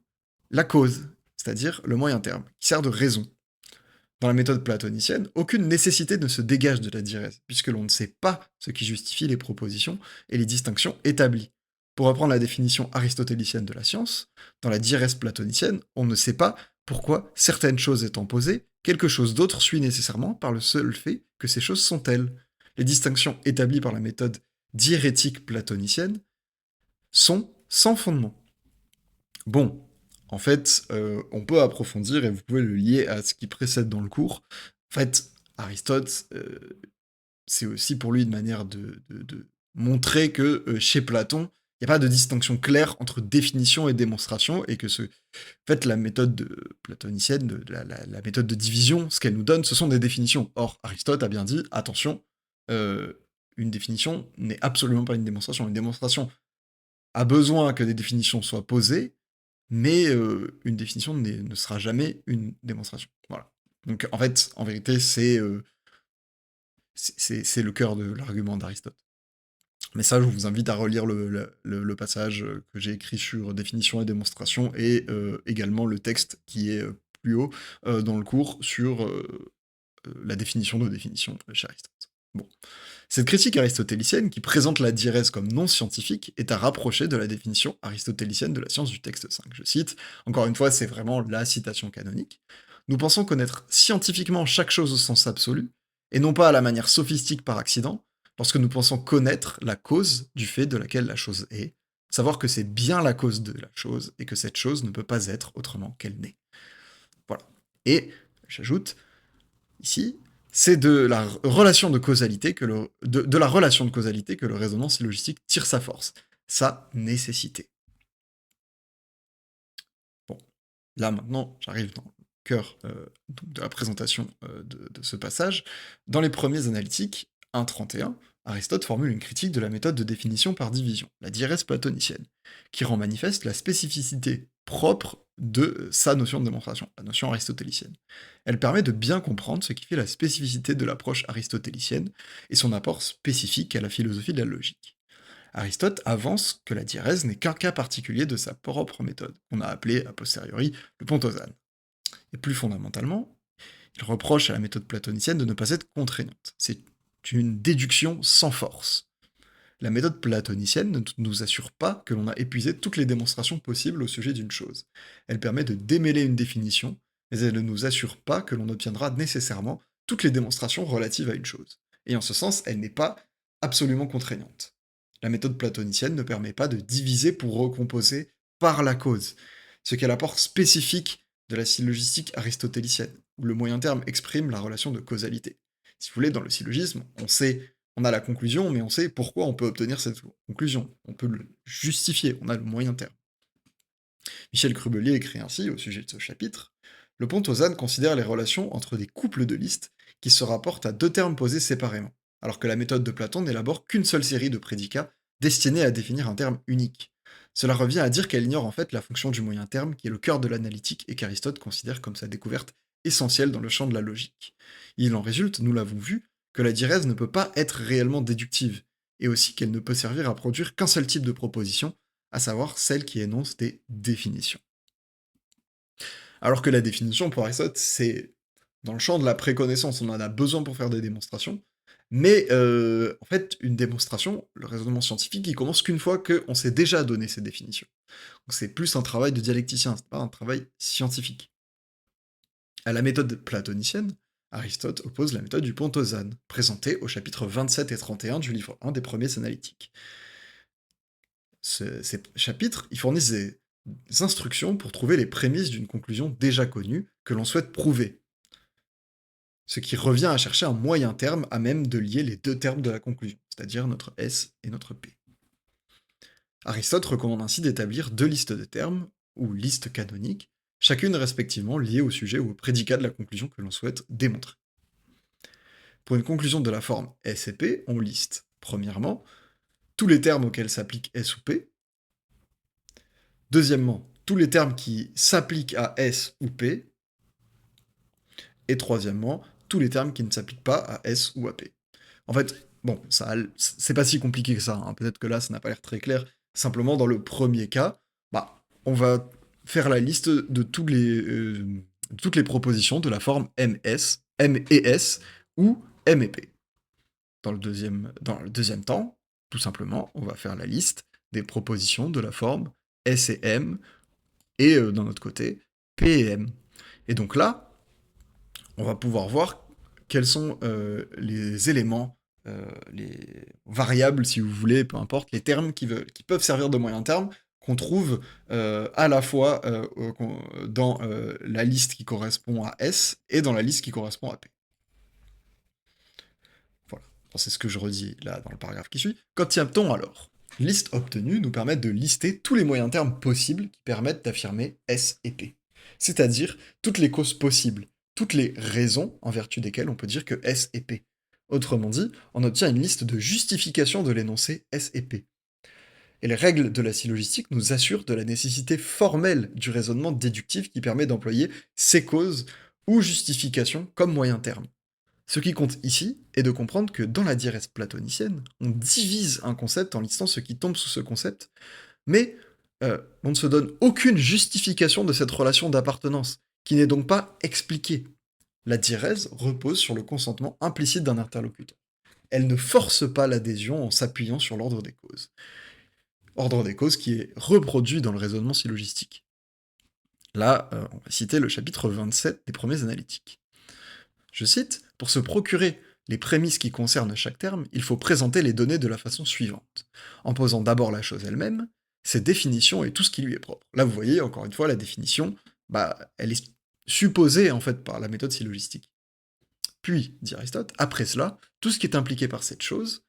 La cause, c'est-à-dire le moyen terme, qui sert de raison. Dans la méthode platonicienne, aucune nécessité ne se dégage de la diérèse, puisque l'on ne sait pas ce qui justifie les propositions et les distinctions établies. Pour reprendre la définition aristotélicienne de la science, dans la diérèse platonicienne, on ne sait pas pourquoi, certaines choses étant posées, quelque chose d'autre suit nécessairement par le seul fait que ces choses sont telles. Les distinctions établies par la méthode diérétique platonicienne sont sans fondement. Bon, en fait, on peut approfondir et vous pouvez le lier à ce qui précède dans le cours. En fait, Aristote, c'est aussi pour lui une manière de montrer que chez Platon, il n'y a pas de distinction claire entre définition et démonstration, et que en fait, la méthode platonicienne, la méthode de division, ce qu'elle nous donne, ce sont des définitions. Or, Aristote a bien dit, attention, euh, une définition n'est absolument pas une démonstration. Une démonstration a besoin que des définitions soient posées, mais une définition ne sera jamais une démonstration. Voilà. Donc en fait, en vérité, c'est le cœur de l'argument d'Aristote. Mais ça, je vous invite à relire le passage que j'ai écrit sur définition et démonstration, et également le texte qui est plus haut dans le cours sur la définition de définition chez Aristote. Bon. Cette critique aristotélicienne, qui présente la diérèse comme non scientifique, est à rapprocher de la définition aristotélicienne de la science du texte 5. Je cite, encore une fois, c'est vraiment la citation canonique. Nous pensons connaître scientifiquement chaque chose au sens absolu, et non pas à la manière sophistique par accident, parce que nous pensons connaître la cause du fait de laquelle la chose est, savoir que c'est bien la cause de la chose, et que cette chose ne peut pas être autrement qu'elle n'est. Voilà. Et, j'ajoute, ici, c'est de la relation de causalité que de la relation de causalité que le raisonnement syllogistique tire sa force, sa nécessité. Bon, là maintenant, j'arrive dans le cœur de la présentation de ce passage. Dans les premiers analytiques, 1.31, Aristote formule une critique de la méthode de définition par division, la diérèse platonicienne, qui rend manifeste la spécificité propre de sa notion de démonstration, la notion aristotélicienne. Elle permet de bien comprendre ce qui fait la spécificité de l'approche aristotélicienne et son apport spécifique à la philosophie de la logique. Aristote avance que la diérèse n'est qu'un cas particulier de sa propre méthode, qu'on a appelé a posteriori le pontosane. Et plus fondamentalement, il reproche à la méthode platonicienne de ne pas être contraignante. C'est une déduction sans force. La méthode platonicienne ne nous assure pas que l'on a épuisé toutes les démonstrations possibles au sujet d'une chose. Elle permet de démêler une définition, mais elle ne nous assure pas que l'on obtiendra nécessairement toutes les démonstrations relatives à une chose. Et en ce sens, elle n'est pas absolument contraignante. La méthode platonicienne ne permet pas de diviser pour recomposer par la cause, ce qui est l'apport spécifique de la syllogistique aristotélicienne, où le moyen terme exprime la relation de causalité. Si vous voulez, dans le syllogisme, on a la conclusion, mais on sait pourquoi on peut obtenir cette conclusion. On peut le justifier, on a le moyen terme. Michel Crubelier écrit ainsi, au sujet de ce chapitre, « Le Pontosane considère les relations entre des couples de listes qui se rapportent à deux termes posés séparément, alors que la méthode de Platon n'élabore qu'une seule série de prédicats destinés à définir un terme unique. Cela revient à dire qu'elle ignore en fait la fonction du moyen terme, qui est le cœur de l'analytique et qu'Aristote considère comme sa découverte essentielle dans le champ de la logique. Il en résulte, nous l'avons vu, que la diérèse ne peut pas être réellement déductive, et aussi qu'elle ne peut servir à produire qu'un seul type de proposition, à savoir celle qui énonce des définitions. Alors que la définition, pour Aristote, c'est dans le champ de la préconnaissance, on en a besoin pour faire des démonstrations, mais en fait, une démonstration, le raisonnement scientifique, il commence qu'une fois qu'on s'est déjà donné ces définitions. Donc c'est plus un travail de dialecticien, c'est pas un travail scientifique. À la méthode platonicienne, Aristote oppose la méthode du Pontosane, présentée au chapitre 27 et 31 du livre 1 des Premiers Analytiques. Ces chapitres, ils fournissent des instructions pour trouver les prémices d'une conclusion déjà connue que l'on souhaite prouver. Ce qui revient à chercher un moyen terme à même de lier les deux termes de la conclusion, c'est-à-dire notre S et notre P. Aristote recommande ainsi d'établir deux listes de termes, ou listes canoniques, chacune respectivement liée au sujet ou au prédicat de la conclusion que l'on souhaite démontrer. Pour une conclusion de la forme S et P, on liste, premièrement, tous les termes auxquels s'applique S ou P. Deuxièmement, tous les termes qui s'appliquent à S ou P. Et troisièmement, tous les termes qui ne s'appliquent pas à S ou à P. En fait, bon, c'est pas si compliqué que ça, hein. Peut-être que là, ça n'a pas l'air très clair. Simplement, dans le premier cas, on va faire la liste de toutes les propositions de la forme MS, M et S, ou M et P. Dans le deuxième temps, tout simplement, on va faire la liste des propositions de la forme S et M, et d'un autre côté, P et M. Et donc là, on va pouvoir voir quels sont les éléments, les variables, si vous voulez, peu importe, les termes qui peuvent servir de moyen terme, qu'on trouve à la fois dans la liste qui correspond à S et dans la liste qui correspond à P. Voilà. Bon, c'est ce que je redis là dans le paragraphe qui suit. Qu'obtient-on alors ? Liste obtenue nous permet de lister tous les moyens termes possibles qui permettent d'affirmer S et P. C'est-à-dire toutes les causes possibles, toutes les raisons en vertu desquelles on peut dire que S est P. Autrement dit, on obtient une liste de justification de l'énoncé S et P. Et les règles de la syllogistique nous assurent de la nécessité formelle du raisonnement déductif qui permet d'employer ces causes ou justifications comme moyen terme. Ce qui compte ici est de comprendre que dans la diérèse platonicienne, on divise un concept en listant ce qui tombe sous ce concept, mais on ne se donne aucune justification de cette relation d'appartenance, qui n'est donc pas expliquée. La diérèse repose sur le consentement implicite d'un interlocuteur. Elle ne force pas l'adhésion en s'appuyant sur l'ordre des causes. Ordre des causes qui est reproduit dans le raisonnement syllogistique. Là, on va citer le chapitre 27 des Premiers analytiques. Je cite, « Pour se procurer les prémices qui concernent chaque terme, il faut présenter les données de la façon suivante, en posant d'abord la chose elle-même, ses définitions et tout ce qui lui est propre. » Là, vous voyez, encore une fois, la définition, elle est supposée, en fait, par la méthode syllogistique. Puis, dit Aristote, après cela, tout ce qui est impliqué par cette chose,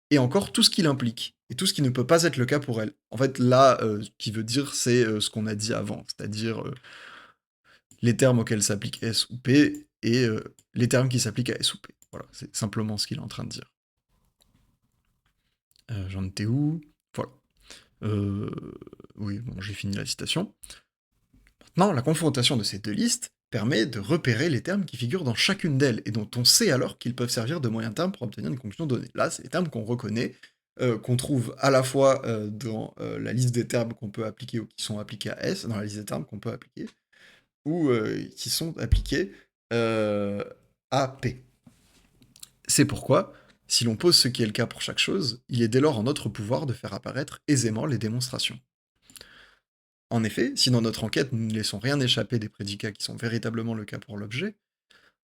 et encore tout ce qui l'implique, et tout ce qui ne peut pas être le cas pour elle. En fait, là, ce qui veut dire, c'est ce qu'on a dit avant, c'est-à-dire les termes auxquels s'applique S ou P, et les termes qui s'appliquent à S ou P. Voilà, c'est simplement ce qu'il est en train de dire. J'en étais où? Voilà. Oui, bon, j'ai fini la citation. Maintenant, la confrontation de ces deux listes permet de repérer les termes qui figurent dans chacune d'elles, et dont on sait alors qu'ils peuvent servir de moyen terme pour obtenir une conclusion donnée. Là, c'est les termes qu'on reconnaît, qu'on trouve à la fois dans la liste des termes qu'on peut appliquer ou qui sont appliqués à S, dans la liste des termes qu'on peut appliquer, ou qui sont appliqués à P. C'est pourquoi, si l'on pose ce qui est le cas pour chaque chose, il est dès lors en notre pouvoir de faire apparaître aisément les démonstrations. En effet, si dans notre enquête nous ne laissons rien échapper des prédicats qui sont véritablement le cas pour l'objet,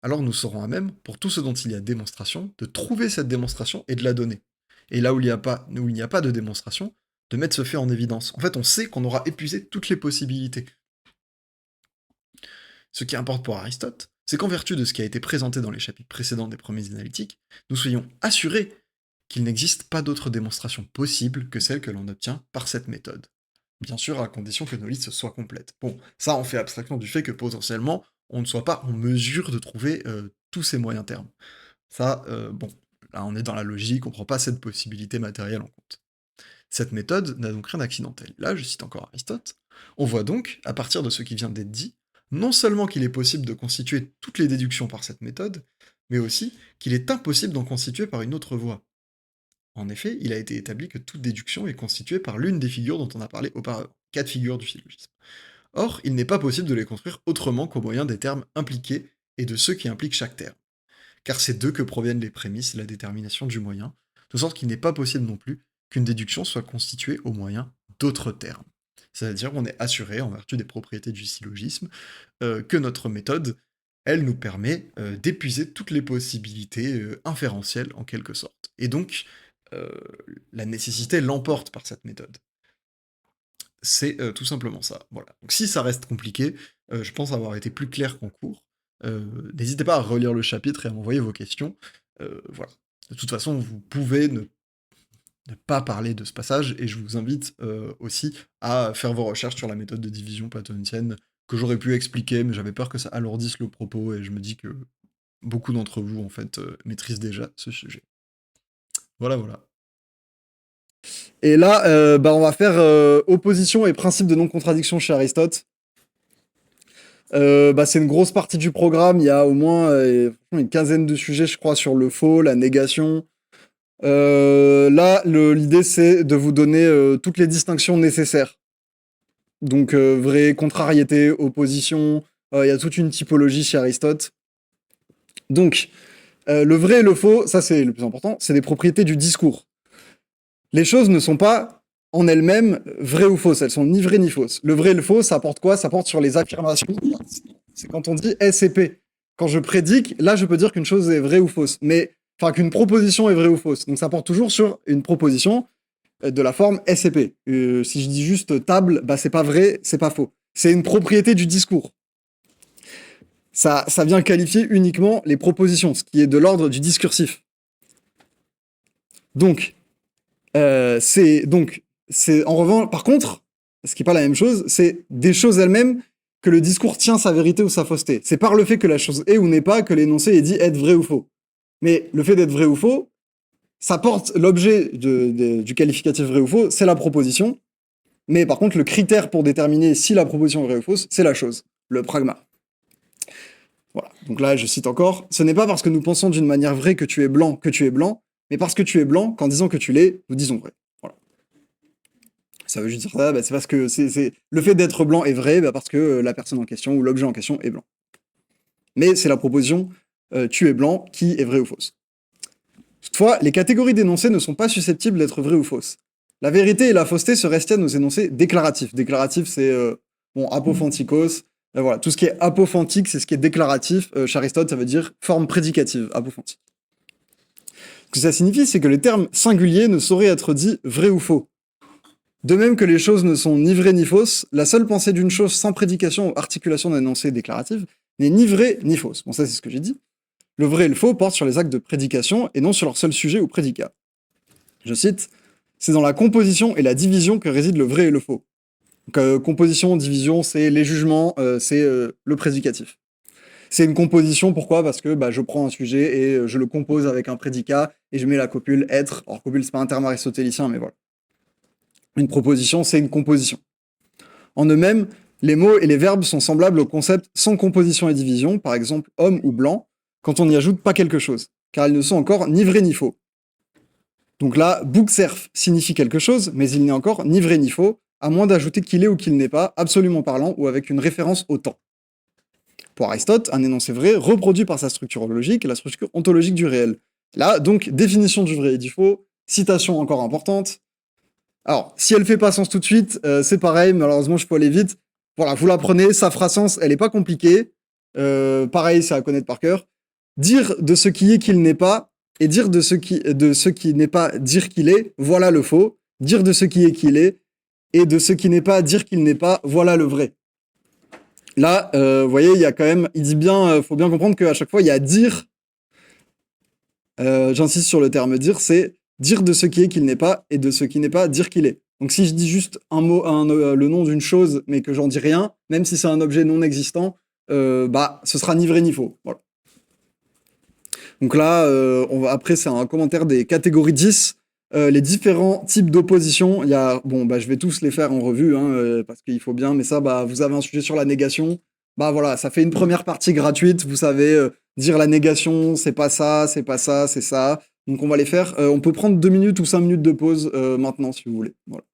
alors nous serons à même, pour tout ce dont il y a démonstration, de trouver cette démonstration et de la donner. Et là où il n'y a pas de démonstration, de mettre ce fait en évidence. En fait, on sait qu'on aura épuisé toutes les possibilités. Ce qui importe pour Aristote, c'est qu'en vertu de ce qui a été présenté dans les chapitres précédents des Premiers analytiques, nous soyons assurés qu'il n'existe pas d'autre démonstration possible que celle que l'on obtient par cette méthode. Bien sûr, à condition que nos listes soient complètes. Bon, ça, on fait abstraction du fait que potentiellement, on ne soit pas en mesure de trouver tous ces moyens termes. Ça, bon, là, on est dans la logique, on ne prend pas cette possibilité matérielle en compte. Cette méthode n'a donc rien d'accidentel. Là, je cite encore Aristote, on voit donc, à partir de ce qui vient d'être dit, non seulement qu'il est possible de constituer toutes les déductions par cette méthode, mais aussi qu'il est impossible d'en constituer par une autre voie. En effet, il a été établi que toute déduction est constituée par l'une des figures dont on a parlé auparavant, 4 figures du syllogisme. Or, il n'est pas possible de les construire autrement qu'au moyen des termes impliqués et de ceux qui impliquent chaque terme, car c'est d'eux que proviennent les prémices et la détermination du moyen, de sorte qu'il n'est pas possible non plus qu'une déduction soit constituée au moyen d'autres termes. C'est-à-dire qu'on est assuré, en vertu des propriétés du syllogisme, que notre méthode, elle nous permet d'épuiser toutes les possibilités inférentielles, en quelque sorte. Et donc, la nécessité l'emporte par cette méthode. C'est tout simplement ça. Voilà. Donc si ça reste compliqué, je pense avoir été plus clair qu'en cours. N'hésitez pas à relire le chapitre et à m'envoyer vos questions. Voilà. De toute façon, vous pouvez ne pas parler de ce passage, et je vous invite aussi à faire vos recherches sur la méthode de division platonicienne que j'aurais pu expliquer, mais j'avais peur que ça alourdisse le propos, et je me dis que beaucoup d'entre vous, en fait, maîtrisent déjà ce sujet. Voilà, voilà. Et là, on va faire opposition et principe de non-contradiction chez Aristote. C'est une grosse partie du programme. Il y a au moins une quinzaine de sujets, je crois, sur le faux, la négation. Là, l'idée, c'est de vous donner toutes les distinctions nécessaires. Donc, vrai, contrariété, opposition. Il y a toute une typologie chez Aristote. Donc, le vrai et le faux, ça c'est le plus important, c'est des propriétés du discours. Les choses ne sont pas en elles-mêmes vraies ou fausses, elles sont ni vraies ni fausses. Le vrai et le faux, ça porte quoi? Ça porte sur les affirmations. C'est quand on dit S et P. Quand je prédique, là je peux dire qu'une chose est vraie ou fausse, mais enfin qu'une proposition est vraie ou fausse. Donc ça porte toujours sur une proposition de la forme S et P. Si je dis juste table, c'est pas vrai, c'est pas faux. C'est une propriété du discours. Ça vient qualifier uniquement les propositions, ce qui est de l'ordre du discursif. Donc, c'est en revanche, par contre, ce qui n'est pas la même chose, c'est des choses elles-mêmes que le discours tient sa vérité ou sa fausseté. C'est par le fait que la chose est ou n'est pas que l'énoncé est dit être vrai ou faux. Mais le fait d'être vrai ou faux, ça porte l'objet du qualificatif vrai ou faux, c'est la proposition. Mais par contre, le critère pour déterminer si la proposition est vraie ou fausse, c'est la chose, le pragma. Voilà. Donc là, je cite encore, ce n'est pas parce que nous pensons d'une manière vraie que tu es blanc, mais parce que tu es blanc qu'en disant que tu l'es, nous disons vrai. Voilà. Ça veut juste dire ça, c'est parce que le fait d'être blanc est vrai, parce que la personne en question ou l'objet en question est blanc. Mais c'est la proposition tu es blanc qui est vraie ou fausse. Toutefois, les catégories d'énoncés ne sont pas susceptibles d'être vraies ou fausses. La vérité et la fausseté se restiennent aux énoncés déclaratifs. Déclaratif, c'est apophantikos. Voilà, tout ce qui est apophantique, c'est ce qui est déclaratif. Chez Aristote, ça veut dire forme prédicative, apophantique. Ce que ça signifie, c'est que les termes singuliers ne sauraient être dits vrais ou faux. De même que les choses ne sont ni vraies ni fausses, la seule pensée d'une chose sans prédication ou articulation d'un énoncé déclaratif n'est ni vraie ni fausse. Bon, ça, c'est ce que j'ai dit. Le vrai et le faux portent sur les actes de prédication et non sur leur seul sujet ou prédicat. Je cite, « C'est dans la composition et la division que réside le vrai et le faux. » Donc, composition, division, c'est les jugements, c'est le prédicatif. C'est une composition, pourquoi? Parce que je prends un sujet et je le compose avec un prédicat et je mets la copule être. Alors, copule, c'est pas un terme aristotélicien, mais voilà. Une proposition, c'est une composition. En eux-mêmes, les mots et les verbes sont semblables au concept sans composition et division, par exemple homme ou blanc, quand on n'y ajoute pas quelque chose, car ils ne sont encore ni vrais ni faux. Donc là, bookserf signifie quelque chose, mais il n'est encore ni vrai ni faux, à moins d'ajouter qu'il est ou qu'il n'est pas, absolument parlant, ou avec une référence au temps. Pour Aristote, un énoncé vrai reproduit par sa structure logique la structure ontologique du réel. Là, donc, définition du vrai et du faux, citation encore importante. Alors, si elle fait pas sens tout de suite, c'est pareil, malheureusement, je peux aller vite. Voilà, vous la prenez, ça fera sens, elle est pas compliquée. Pareil, c'est à connaître par cœur. Dire de ce qui est qu'il n'est pas, et dire de ce qui n'est pas dire qu'il est, voilà le faux. Dire de ce qui est qu'il est, et de ce qui n'est pas dire qu'il n'est pas, voilà le vrai. Là, vous voyez, il y a quand même, il dit bien, faut bien comprendre qu'à chaque fois, il y a dire, j'insiste sur le terme dire, c'est dire de ce qui est qu'il n'est pas, et de ce qui n'est pas dire qu'il est. Donc si je dis juste un mot, le nom d'une chose, mais que j'en dis rien, même si c'est un objet non existant, ce sera ni vrai ni faux. Voilà. Donc là, après, c'est un commentaire des catégories 10. Les différents types d'opposition, il y a, je vais tous les faire en revue, parce qu'il faut bien, mais ça, vous avez un sujet sur la négation. Voilà, ça fait une première partie gratuite. Vous savez, dire la négation, c'est pas ça, c'est pas ça, c'est ça. Donc on va les faire. On peut prendre 2 minutes ou 5 minutes de pause maintenant, si vous voulez. Voilà.